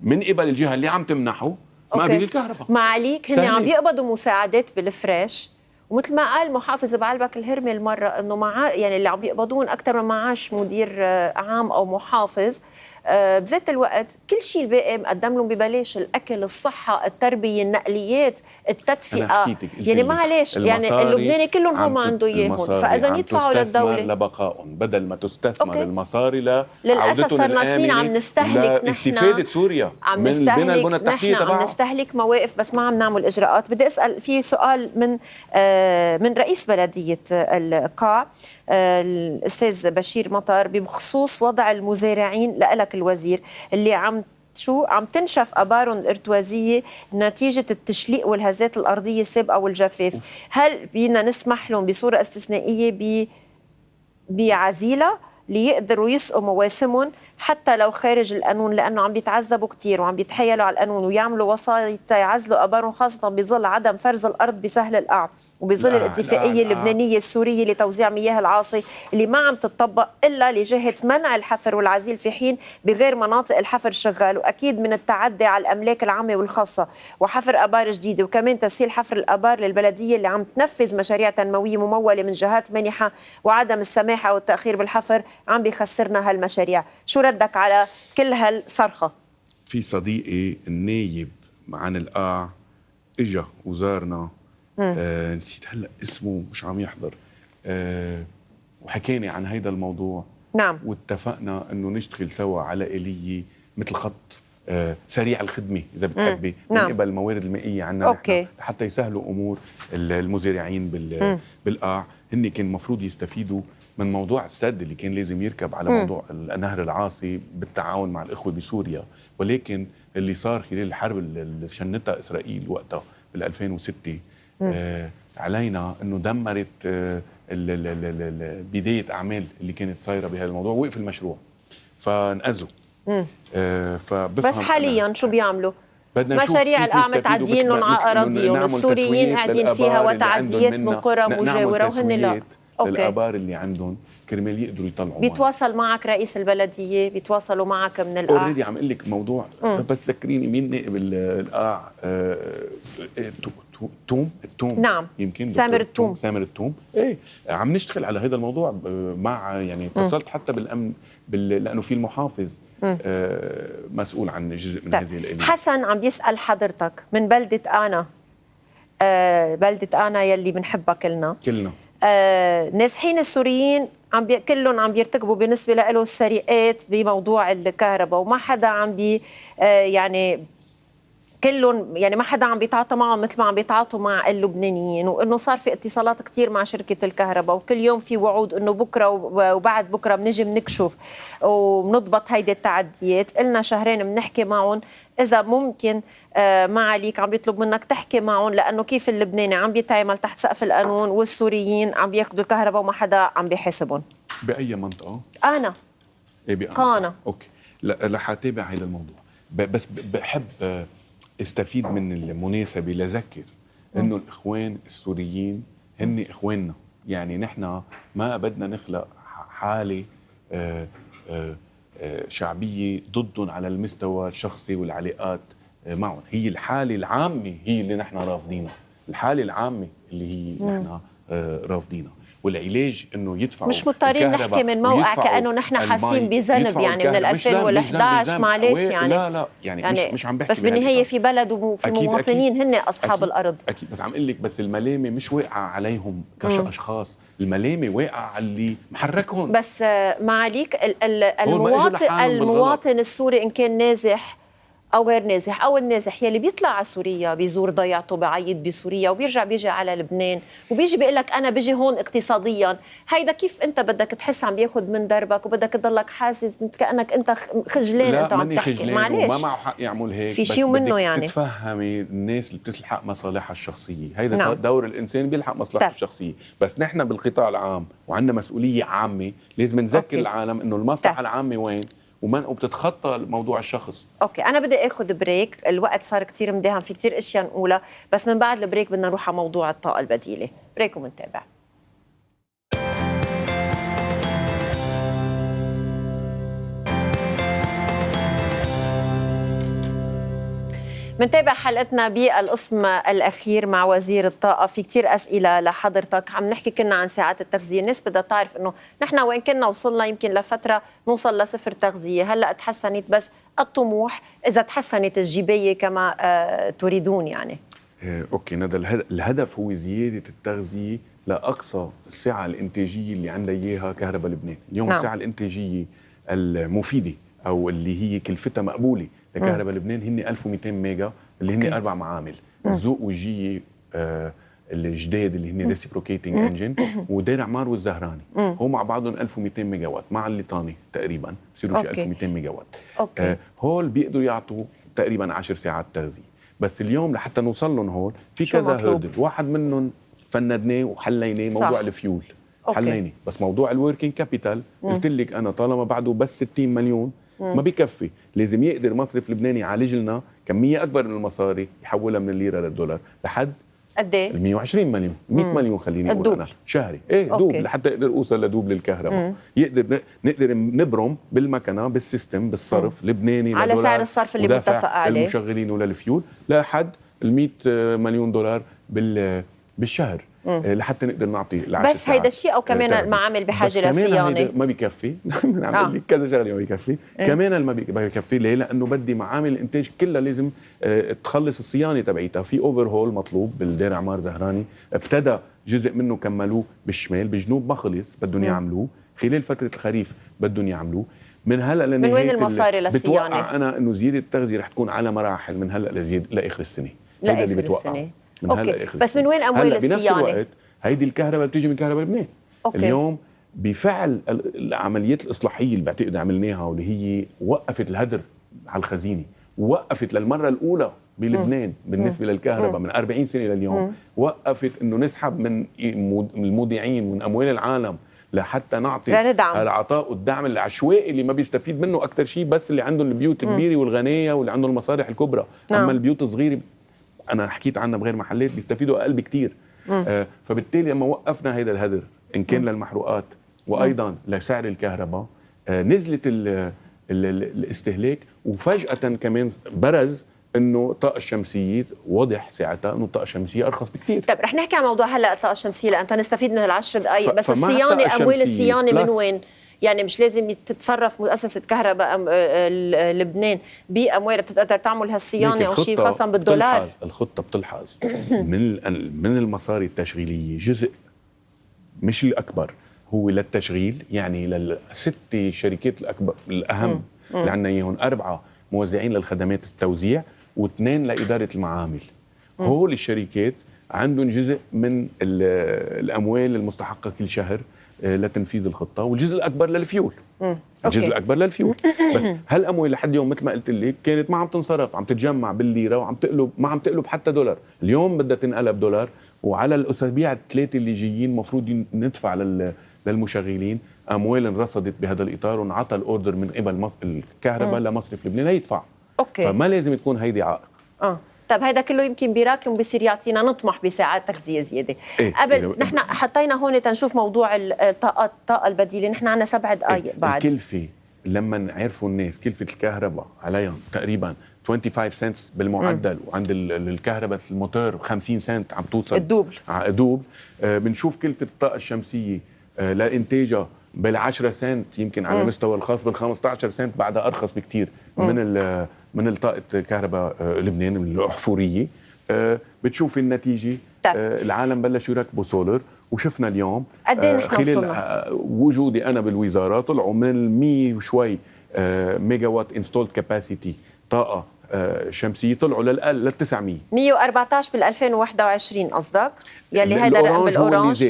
من قبل الجهه اللي عم تمنحه مقابل الكهرباء. ما عليك هن عم يقبضوا مساعدات بالفريش، ومثل ما قال محافظ بعلبك الهرمي المره انه يعني اللي عم يقبضون اكثر من معاش مدير عام او محافظ. بذات الوقت كل شيء الباقي مقدم لهم ببلاش، الاكل، الصحه، التربيه، النقليات، التدفئه. يعني معلش يعني اللبناني كلهم هو ما عنده اياهم، فاذا يدفعوا للدوله لبقائهم بدل ما تستثمر المصاري للاسف صرنا سنين عم نستهلك لاستفاده سوريا من البنى التحتيه تبعها. عم نستهلك مواقف بس ما عم نعمل اجراءات. بدي اسال في سؤال من رئيس بلديه القاع الاستاذ بشير مطر بخصوص وضع المزارعين. لك الوزير اللي عم تنشف ابارهم الارتوازيه نتيجه التشليق والهزات الارضيه السابقه والجفاف. هل فينا نسمح لهم بصوره استثنائيه بعزيله ليقدروا يسقوا مواسمهم حتى لو خارج القانون، لانه عم بيتعذبوا كثير وعم بيتحايلوا على القانون ويعملوا وسايط يعزلوا ابارهم، خاصه بظل عدم فرز الارض بسهل القاع وبظل الاتفاقيه اللبنانيه السوريه لتوزيع مياه العاصي اللي ما عم تطبق الا لجهه منع الحفر والعزيل في حين بغير مناطق الحفر شغال، واكيد من التعدي على الاملاك العامه والخاصه وحفر ابار جديده، وكمان تسهيل حفر الابار للبلديه اللي عم تنفذ مشاريع تنمويه مموله من جهات مانحه، وعدم السماحه والتاخير بالحفر عم بيخسرنا هالمشاريع. شو ردك على كل هالصرخه؟ في صديقي النايب عن القاع اجا وزارنا، نسيت هلا اسمه مش عم يحضر، وحكيني عن هيدا الموضوع. نعم. واتفقنا انه نشتغل سوا على آلية مثل خط سريع الخدمه اذا بتحبي من قبل الموارد المائيه عنا حتى يسهلوا امور المزارعين بالقاع. هن كان المفروض يستفيدوا من موضوع السد اللي كان لازم يركب على موضوع النهر العاصي بالتعاون مع الإخوة بسوريا، ولكن اللي صار خلال الحرب اللي شنتها إسرائيل وقتها بال 2006 علينا أنه دمرت بداية أعمال اللي كانت صايرة بهذا الموضوع، وقف المشروع فانقذوا. بس حاليا شو بيعملوا؟ مشاريع القاع متعديين لهم على أراضيهم، والسوريين قاعدين فيها وتعديات من قرى مجاورة وهن لا. الآبار اللي عندهم كرمال يقدروا يطلعوا. بيتواصل معك رئيس البلدية؟ بيتواصلوا معك من القاع؟ اوريدي عم اقول لك موضوع. بس ذكريني مين نائب القاع؟ التوم. نعم يمكن سامر التوم. ايه عم نشتغل على هذا الموضوع مع يعني اتصلت حتى بالامن لانه في المحافظ مسؤول عن جزء من هذه الآلية. حسن عم بيسأل حضرتك من بلدة آنا، بلدة آنا يلي بنحبها كلنا. نازحين السوريين كلهم عم بيرتكبوا بالنسبه له السرقات بموضوع الكهرباء، وما حدا عم يعني كلهم يعني ما حدا عم بيتعاطى معهم مثل ما عم بيتعاطوا مع اللبنانيين، وانه صار في اتصالات كثير مع شركه الكهرباء، وكل يوم في وعود انه بكره وبعد بكره بنجي بنكشف وبنضبط هيدي التعديات. قلنا شهرين بنحكي معهم، اذا ممكن ما عليك عم بيطلب منك تحكي معهم، لانه كيف اللبناني عم بيتعامل تحت سقف القانون والسوريين عم بياخذوا الكهرباء وما حدا عم بيحاسبهم. باي منطقه؟ انا قانا. اوكي لا رح اتابع هذا الموضوع، بس بحب استفيد من المناسبه لذكر انه الاخوان السوريين هن اخواننا، يعني نحن ما بدنا نخلق حاله شعبيه ضدهم على المستوى الشخصي والعلاقات معهم. هي الحاله العامه هي اللي نحن رافضينها، الحاله العامه اللي هي نحن رافضينها. والعلاج انه يدفعوا مش مضطرين نحكي من موقع كانه نحن حاسين بذنب يعني من 2011 معلش يعني لا يعني مش عم بحكي بس بالنهايه في بلد وفي مواطنين هن اصحاب أكيد الارض. اكيد بس عم اقول لك بس الملامه مش واقعه عليهم كاشخاص، الملامه واقعه على اللي محركهم. بس معاليك المواطن السوري ان كان نازح او غير نازح او النازح يلي بيطلع على سوريا بيزور ضيعته بعيد بسوريا وبيرجع بيجي على لبنان وبيجي بيقول لك انا بيجي هون اقتصاديا، هيدا كيف انت بدك تحس عم بياخذ من دربك وبدك تضلك حاسس كانك انت خجلان انت عم تحكي؟ معلش وما معه حق يعمل هيك، في شيء منه يعني تتفهمي الناس اللي بتلحق مصالحها الشخصيه، هيدا نعم. دور الانسان بيلحق مصلحته الشخصيه، بس نحن بالقطاع العام وعندنا مسؤوليه عامه لازم نذكر العالم انه المصلحه العامه وين وبتتخطى موضوع الشخص. اوكي انا بدي اخذ بريك، الوقت صار كتير مداهم، في كتير اشياء نقولها، بس من بعد البريك بدنا نروح على موضوع الطاقه البديله. بريك ومنتابع. منتابع حلقتنا بالقسم الأخير مع وزير الطاقة. في كتير أسئلة لحضرتك، عم نحكي كنا عن ساعات التغذية. الناس بدها تعرف أنه نحن وين كنا وصلنا يمكن لفترة نوصل لصفر تغذية، هلأ تحسنت بس الطموح إذا تحسنت الجباية كما تريدون يعني. أوكي ندى، الهدف هو زيادة التغذية لأقصى السعة الإنتاجية اللي عندها إياها كهرباء لبنان. اليوم السعة الإنتاجية المفيدة أو اللي هي كلفتها مقبولة لكهرباء لبنان هن 1200 ميجا اللي هن 4 معامل، الذوق والجية الجداد اللي هن ريسيبروكيتنج انجن ودير عمار والزهراني، هم مع بعضهم 1200 ميجا وات مع الليطاني تقريبا بصيروا شي 1200 ميجا وات. هول بيقدروا يعطوا تقريبا 10 ساعات تغذية. بس اليوم لحتى نوصل لهم هول في كذا هردل، واحد منهم فندناه وحليناه موضوع الفيول، حليناه، بس موضوع الوركينج كابيتال قلت لك انا طالما بعده بس 60 مليون ما بيكفي، لازم يقدر مصرف لبنان يعالج لنا كميه اكبر من المصاري يحولها من الليره للدولار لحد قد ايه؟ 120 مليون 100 مليون خليني اقول انا شهري، دوب لحتى اقدر اوصل لدوب للكهرباء، نقدر نبرم بالمكنه بالسيستم بالصرف لبناني على سعر الصرف اللي متفق عليه المشغلين وللفيول لحد ال 100 مليون دولار بالشهر لحتى نقدر نعطي بس هيدا الشيء او كمان المعامل بحاجه للصيانه ما بيكفي. عم لك كذا شغله ما بيكفي كمان ما بيكفي. ليه؟ لانه بدي معامل الانتاج كلها لازم تخلص الصيانه تبعيتها. في اوفر هول مطلوب بالدير عمار زهراني، ابتدى جزء منه كملوه بالشمال، بالجنوب ما خلص بدهم يعملوه، خلال فتره الخريف بدهم يعملوه. من هلا لنهايه من وين المصاري للصيانه؟ بتوقع انا انه زياده التغذيه رح تكون على مراحل من هلا لاخر السنه، هيدا اللي بتوقع من هلا اخر بس من وين اموال الصيانه؟ بنفس الوقت هيدي الكهرباء بتيجي من كهرباء لبنان. اليوم بفعل العمليات الاصلاحيه اللي بعتقد عملناها واللي هي وقفت الهدر على الخزينه، ووقفت للمره الاولى بلبنان بالنسبه للكهرباء من 40 سنه لليوم، وقفت انه نسحب من المودعين من اموال العالم لحتى نعطي العطاء والدعم العشوائي اللي ما بيستفيد منه اكثر شيء بس اللي عندهم البيوت الكبيره والغنيه واللي عندهم المصالح الكبرى. اما البيوت الصغيره انا حكيت عنها بغير محلات بيستفيدوا اقل بكثير. فبالتالي لما وقفنا هيدا الهدر ان كان للمحروقات وايضا لسعر الكهرباء نزلت الاستهلاك، وفجاه كمان برز انه الطاقه الشمسيه واضح ساعتها انه الطاقه الشمسيه ارخص بكثير. طيب رح نحكي عن موضوع هلا الطاقه الشمسيه لان نستفيد من ال10 دقائق، بس الصيانه اموال الصيانه من وين؟ يعني مش لازم تتصرف مؤسسة كهرباء لبنان بأموال تقدر تعمل هالصيانة أو شيء خاصة بالدولار؟ الخطة بتلحظ من المصاري التشغيلية جزء مش الأكبر هو للتشغيل، يعني للست شركات الأكبر الأهم اللي عندنا إياهم 4 موزعين للخدمات التوزيع و2 لإدارة المعامل. هول الشركات عندهم جزء من الأموال المستحقة كل شهر لتنفيذ الخطه، والجزء الاكبر للفيول. الجزء الاكبر للفيول. بس هالاموال لحد يوم مثل ما قلت لك كانت ما عم تنصرف، عم تتجمع بالليره وعم تقلب، ما عم تقلب حتى دولار. اليوم بدها تنقلب دولار، وعلى الاسابيع الثلاثه اللي جايين المفروض ندفع للمشغلين اموال انرصدت بهذا الاطار، ونعطى الاوردر من قبل الكهرباء لمصرف لبنان ليدفع. فما لازم تكون هيدي عائق. طب هذا كله يمكن بيراكم بصير يعطينا نطمح بساعات تغذيه زياده. قبل نحن حطينا هون تنشوف موضوع الطاقه البديله، نحن عندنا 7 دقائق بعد. الكلفه لما عرفوا الناس كلفه الكهرباء عليهم تقريبا 25 سنت بالمعدل، وعند الكهرباء الموتور 50 سنت عم توصل الدوبل. بنشوف كلفه الطاقه الشمسيه لانتاجها بال10 سنت، يمكن على مستوى الخاص بال15 سنت، بعدها ارخص بكثير من الطاقه كهرباء لبنان الاحفوريه. بتشوفي النتيجه. العالم بلشوا يركبوا سولر، وشفنا اليوم خلال وجودي انا بالوزاره طلعوا من 100 وشوي ميجا وات انستولد كاباسيتي طاقه شمسيه، طلعوا لل 900. 114 بال 2021 قصدك؟ يلي هيدا الرقم بالاورانج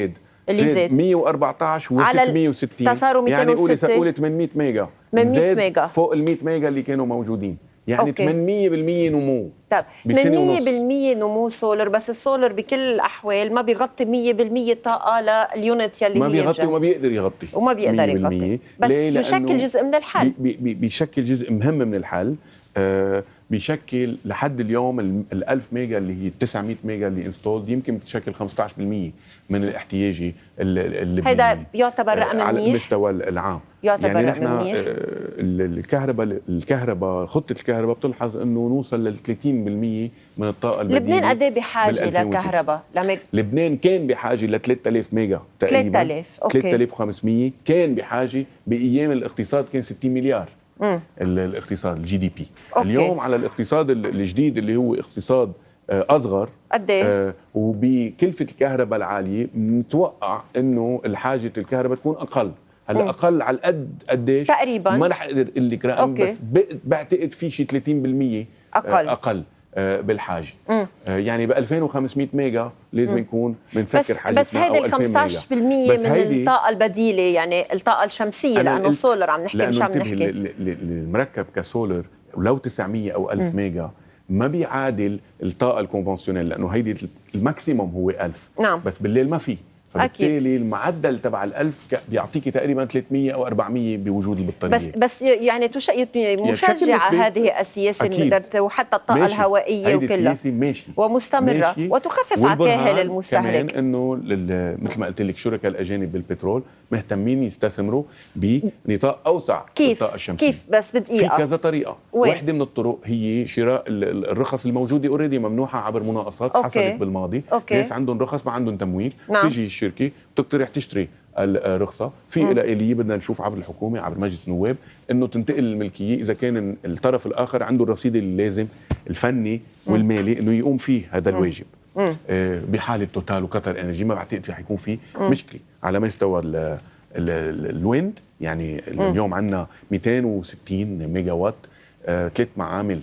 اللي زاد 114 و660 صاروا 206 يعني قولي 800 ميجا، من 100 ميجا فوق ال 100 ميجا اللي كانوا موجودين، يعني 800% نمو. طيب 800% نمو سولر، بس السولر بكل الاحوال ما بيغطي 100% الطاقه لليونت يلي ما بيغطي وما بيقدر يغطي بس يشكل جزء من الحل. بيشكل جزء مهم من الحل. بيشكل لحد اليوم ال1000 ميجا اللي هي 900 ميجا اللي انستولد يمكن بتشكل 15% من الاحتياجي اللبناني. هذا يعتبر رقم منيح على المستوى العام. يعتبر يعني رقم منيح. الكهرباء خطه الكهرباء بتلحظ انه نوصل لل 30% من الطاقه البديله. لبنان قد ايه بحاجه للكهرباء؟ لبنان كان بحاجه ل 3000 ميجا تقريبا. 3000 اوكي. 3500 كان بحاجه بايام الاقتصاد كان 60 مليار. الاقتصاد الجي دي بي. اليوم على الاقتصاد الجديد اللي هو اقتصاد اصغر قد ايه؟ وبكلفه الكهرباء العاليه متوقع انه الحاجه الكهرباء تكون اقل. هلا اقل على القد قديش تقريبا ما رح اقدر اقول لك رقم، بس بعتقد في شيء 30% اقل بالحاجه. يعني ب 2500 ميجا لازم نكون بنسكر حاجتنا. بس هيدا ال 15% من الطاقه البديله، يعني الطاقه الشمسيه، لانه السولر عم نحكي مش عم نحكي المركب كسولر ولو 900 او 1000 ميجا ما بيعادل الطاقه الكونفنسيونيل، لانه هيدي الماكسيموم هو 1000. نعم. بس بالليل ما في، فبالتالي المعدل تبع ال1000 بيعطيكي تقريبا 300 او 400 بوجود البطاريه. بس يعني مشجعه هذه السياسه اللي وحتى الطاقه الهوائيه وكلها ومستمره وتخفف على كاهل المستهلك. كمان انه مثل ما قلت لك شركاء الاجانب بالبترول مهتمين يستثمروا بنطاق اوسع للطاقه الشمسيه. كيف؟ بس بدقيقه في كذا طريقه. واحده من الطرق هي شراء الرخص الموجوده اوريدي ممنوحه عبر مناقصات. حصلت بالماضي. ناس عندهم رخص ما عندهم تمويل. تيجي الشركه بتقترح تشتري الرخصه في لها آلية بدنا نشوف عبر الحكومه عبر مجلس النواب انه تنتقل الملكيه اذا كان الطرف الاخر عنده الرصيد اللازم الفني والمالي انه يقوم فيه هذا الواجب. بحاله توتال وقطر انرجي ما بعتقد رح يكون في مشكله على مستوى الويند. يعني اليوم عندنا 260 ميجا وات، 3 معامل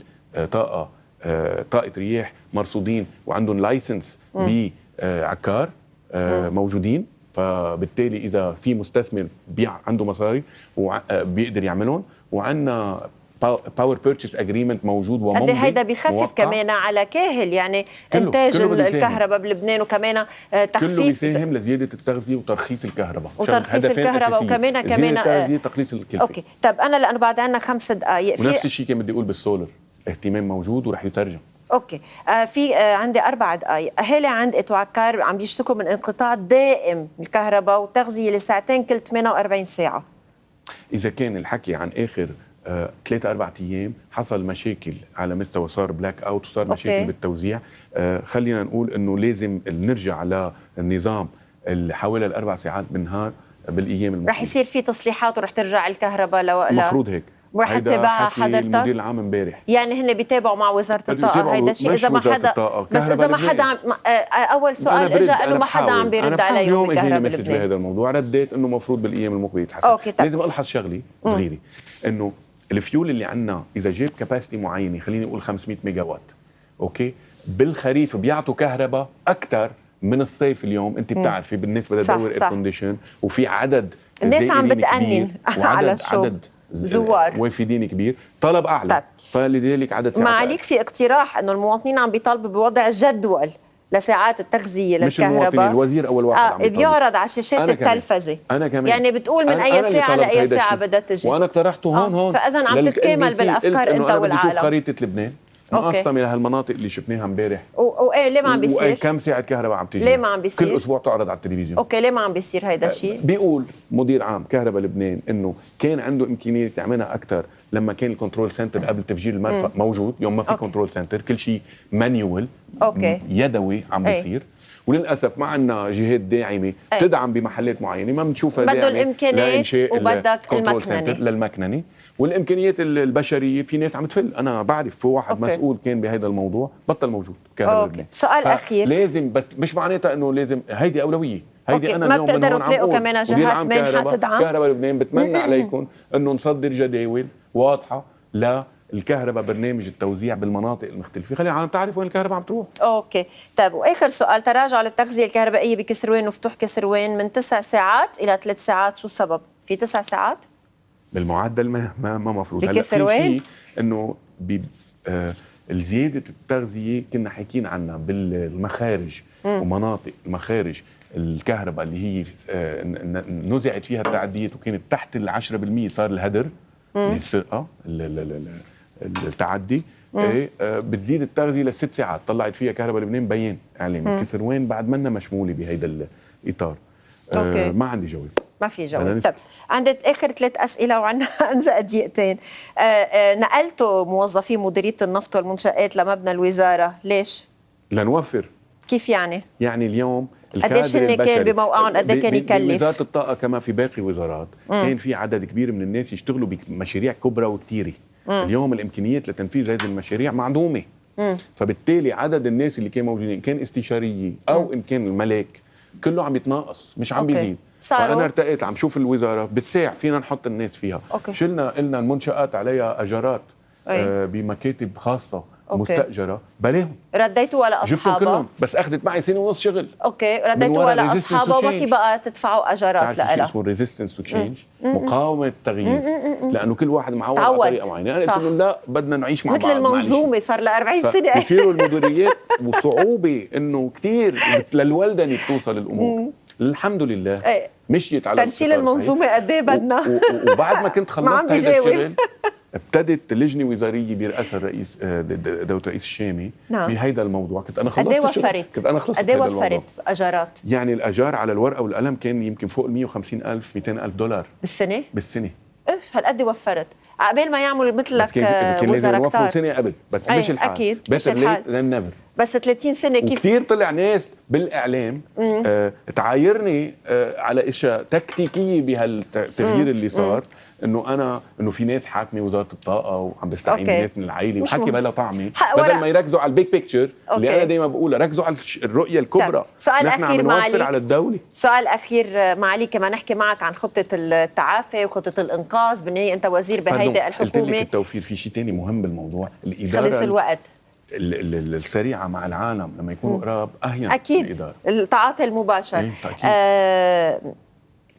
طاقه رياح مرصودين وعندهم لايسنس بعكار موجودين. فبالتالي اذا في مستثمر عنده مصاري بيقدر يعملهم. وعندنا باور بيرتشيز اجريمنت موجود وممضي. هيدا بيخفف كمان على كاهل، يعني انتاج الكهرباء بلبنان، وكمان تخفيف كله بيساهم لزياده التغذيه وترخيص الكهرباء وكمان التغذيه تقليص الكلفه. اوكي. طب انا لانه بعد عندنا 5 دقائق ونفس الشيء كان بدي اقول بالسولر اهتمام موجود ورح يترجم. اوكي. في عندي 4 دقائق. اهالي عند اتوعكار عم بيشتكوا من انقطاع دائم الكهرباء وتغذيه لساعتين كل 48 ساعه. اذا كان الحكي عن اخر 3-4 ايام حصل مشاكل على مستوى، صار بلاك اوت وصار مشاكل بالتوزيع. خلينا نقول انه لازم نرجع للنظام اللي حوالي ال4 ساعات بالنهار بالايام المقبله. رح يصير في تصليحات ورح ترجع الكهرباء المفروض هيك. ورح تتابعها حضرتك؟ المدير العام امبارح يعني هن بيتابعوا مع وزاره الطاقه هيدا الشيء. اذا ما حدا بس اذا ما حدا اول سؤال اجى انه ما حدا عم بيرد عليهم بكهرباء لبنان. بهذا الموضوع رديت انه المفروض بالايام المقبله يتحسن. لازم الحظ شغله صغيره انه الفيول اللي عندنا اذا جاب كاباسيتي معينه خليني اقول 500 ميجا وات، اوكي، بالخريف بيعطوا كهرباء اكثر من الصيف. اليوم انت بتعرفي بالنسبه لدور اير كونديشن وفي عدد الناس عم بتأنن على الشو زوار وافدين كبير، طلب اعلى. طيب. فلذلك عدد ساعات. ما عليك في اقتراح انه المواطنين عم بيطالبوا بوضع جدول لساعات التغذيه للكهرباء؟ مش الوزير اول واحد عم بيعرض على شاشات التلفزه. أنا كمان. يعني بتقول من اي ساعه لاي ساعه بدها تجي، وانا اقترحته هون فاذا عم تتكامل بالافكار انت والعالم. انا بدي اشوف خريطه لبنان مقسمه لهالمناطق اللي شفناها امبارح. وايه ليه ما عم بيصير؟ وكم ساعه كهرباء عم تيجي؟ ليه ما عم بيصير؟ كل اسبوع تعرض على التلفزيون. اوكي ليه ما عم بيصير هيدا الشيء؟ بيقول مدير عام كهرباء لبنان انه كان عنده امكانيه يعملها اكثر لما كان الكنترول سنتر قبل تفجير المرفأ موجود. اليوم ما في كنترول سنتر، كل شيء مانيوال يدوي عم بيصير. وللاسف ما عندنا جهات داعمه تدعم بمحلات معينه، ما بنشوفها بده الامكانيات وبدك المكننه للمكننه والامكانيات البشريه. في ناس عم تفل، انا بعرف في واحد مسؤول كان بهذا الموضوع بطل موجود كهرباء. سؤال اخير، لازم بس مش معناتها انه لازم هيدي اولويه. هيدي انا ما اليوم من هون عم بقول كمان جهات مانحه تدعم كهرباء لبنان. بتمنى عليكم انه نصدر جداول واضحه للكهرباء، برنامج التوزيع بالمناطق المختلفه، خلينا العالم تعرف وين الكهرباء عم تروح. اوكي طيب، واخر سؤال، تراجع للتغذيه الكهربائيه بكسروان وفتوح كسروان من 9 ساعات الى 3 ساعات، شو السبب؟ في 9 ساعات بالمعدل ما مفروض. هلا في شيء انه الزياده التغذيه كنا حاكيين عنها بالمخارج ومناطق المخارج الكهرباء اللي هي نزعت فيها التعديات وكانت تحت 10%، صار الهدر السرقه التعدي. بتزيد التغذيه ل6 ساعات. طلعت فيها كهرباء لبنان بيان اعلامي. كسروان بعد منا مشموله بهيدا الاطار. ما عندي جواب، ما في جواب. طب عندي اخر 3 اسئله وعندنا انجا دقيقتين. نقلتوا موظفين مديريه النفط والمنشآت لمبنى الوزاره، ليش؟ لنوفر. كيف يعني؟ يعني اليوم قديش هن كان بموقعهم، قد كان يكلف؟ وزاره الطاقه كما في باقي وزارات كان في عدد كبير من الناس يشتغلوا بمشاريع كبرى وكثيره. اليوم الامكانيات لتنفيذ هذه المشاريع معدومه. فبالتالي عدد الناس اللي كانوا موجودين، كان استشاريي او ان كان الملاك، كله عم يتناقص مش عم بيزيد. فانا ارتقيت عم شوف الوزاره بتساع فينا نحط الناس فيها. شلنا قلنا المنشآت عليها اجارات بمكاتب خاصه مستأجرة، بلاهم رديتوا ولا أصحابها؟ جبتهم كلهم، بس أخذت معي سنة ونص شغل. أوكي، رديتوا ولا أصحابها وما في بقى تدفعوا أجارات لها. اسمه ريزيستنس تو تشينج، مقاومة التغيير، لأنه كل واحد معود على طريقة معينة. أنا قلت لهم لا، بدنا نعيش مع بعض. مثل المنظومة صار لها 40 سنة. بصيروا المديريات وصعوبة إنه كثير للولدنة توصل الأمور. الحمد لله مشيت على تنشيل المنظومة قد إيه بدنا. وبعد ما كنت خلصت هذا الشغل ابتدت لجنه وزاريه برئاسه الرئيس دوله الرئيس الشامي بهيدا الموضوع. كنت انا خلصت قد ايه وفرت اجارات؟ يعني الاجار على الورقه والقلم كان يمكن فوق ال 150,000 200,000 دولار بالسنه. هالقد وفرت عقبال ما يعملوا مثلك كان لازم يوفروا سنه قبل، بس مش الحال. اكيد بس ليت ذان نيفر. بس 30 سنه كيف كثير طلع ناس بالاعلام تعايرني على اشياء تكتيكيه بهالتغيير اللي صار، انه في ناس حاكمه وزاره الطاقه وعم بيستعين ناس من العائله وحكي بلا طعمه، بدل ما يركزوا على البيج بيكتشر اللي انا دائما بقولها، ركزوا على الرؤيه الكبرى. سؤال اخير معالي على الدوله. سؤال اخير معالي، كمان نحكي معك عن خطه التعافي وخطه الانقاذ. بالنهايه انت وزير بهيدي الحكومه. قلت لك التوفير. في شيء ثاني مهم بالموضوع، الاداره خلص الوقت السريعه مع العالم لما يكونوا قراب اهين. اكيد التعاطي المباشر.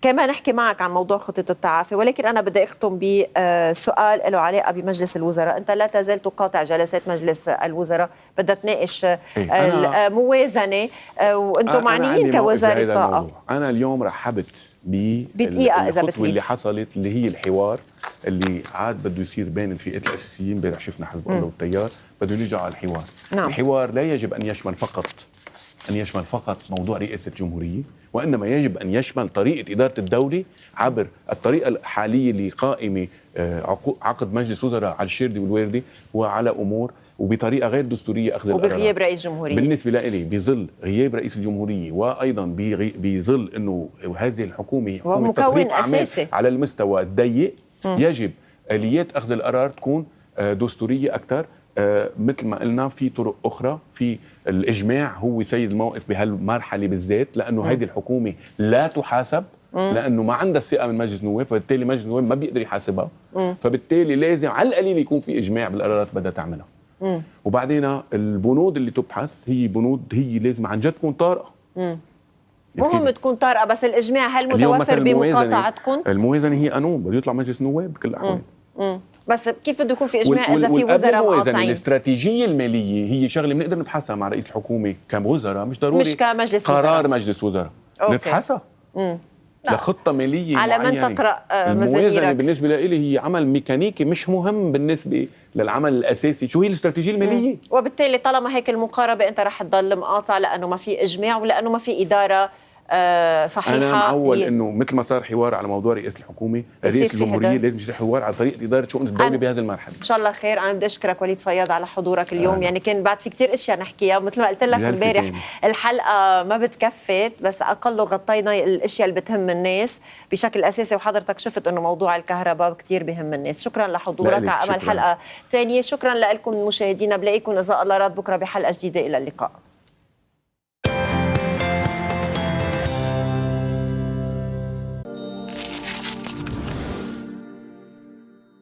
كمان نحكي معك عن موضوع خطة التعافي، ولكن أنا بدي أختم بسؤال له علاقة بمجلس الوزراء. أنت لا تزال تقاطع جلسات مجلس الوزراء، بدها تناقش الموازنة وأنتم معنيين كوزارة الطاقة. أنا اليوم رحبت بدقيقة إذا الخطوة اللي حصلت، اللي هي الحوار اللي عاد بده يصير بين الفئات الأساسيين. امبارح شفنا حزب الله والتيار بده يرجعوا على الحوار. الحوار لا يجب أن يشمل فقط موضوع رئاسة الجمهورية، وإنما يجب أن يشمل طريقة إدارة الدولة عبر الطريقة الحالية اللي قائمة عقد مجلس وزراء على الشردي والواردي وعلى أمور وبطريقة غير دستورية أخذ القرارات. وبغياب رئيس الجمهورية. بالنسبة لي بظل غياب رئيس الجمهورية، وأيضا بظل أنه هذه الحكومة حكومة مكون أساسي على المستوى الضيق، يجب آليات أخذ القرار تكون دستورية أكثر. مثل ما قلنا في طرق أخرى، في الإجماع هو سيد الموقف بهالمرحلة بالذات، لأنه هذه الحكومة لا تحاسب، لأنه ما عندها الثقة من مجلس النواب، فبالتالي مجلس النواب ما بيقدر يحاسبها. فبالتالي لازم على القليل يكون في إجماع بالقرارات بدها تعملها. وبعدين البنود اللي تبحث هي بنود هي لازم عن جد تكون طارئة. مهم تكون طارئة، بس الإجماع هل متوفر بمقاطعتكم؟ الموازنة هي قانون بده يطلع مجلس النواب بكل الأحوال. بس كيف بده يكون في اجماع اذا في وزراء مقاطعين؟ الاستراتيجيه الماليه هي شغله بنقدر نبحثها مع رئيس الحكومه كوزراء، مش ضروري مش كمجلس قرار مجلس وزراء نبحثها. لخطه ماليه على معينه. من تقرأ الموازنه مزاميرك. بالنسبه لي هي عمل ميكانيكي مش مهم بالنسبه للعمل الاساسي، شو هي الاستراتيجيه الماليه. وبالتالي طالما هيك المقاربه انت رح تضل مقاطع لانه ما في اجماع ولانه ما في اداره صحيحه. انا معول انه مثل ما صار حوار على موضوع رئاسه الحكومه، رئيس الجمهوريه لازم يصير حوار على طريقه اداره شؤون الدوله بهذا المرحله. ان شاء الله خير. انا بدي اشكرك وليد فياض على حضورك اليوم. يعني كان بعد في كتير اشياء نحكيها، ومثل ما قلت لك امبارح الحلقه ما بتكفت، بس اقله غطينا الاشياء اللي بتهم الناس بشكل اساسي، وحضرتك شفت انه موضوع الكهرباء كتير بهم الناس. شكرا لحضورك على امل حلقه ثانيه. شكرا لكم مشاهدينا، بلاقيكم اذا الله راد بكره بحلقه جديده. الى اللقاء.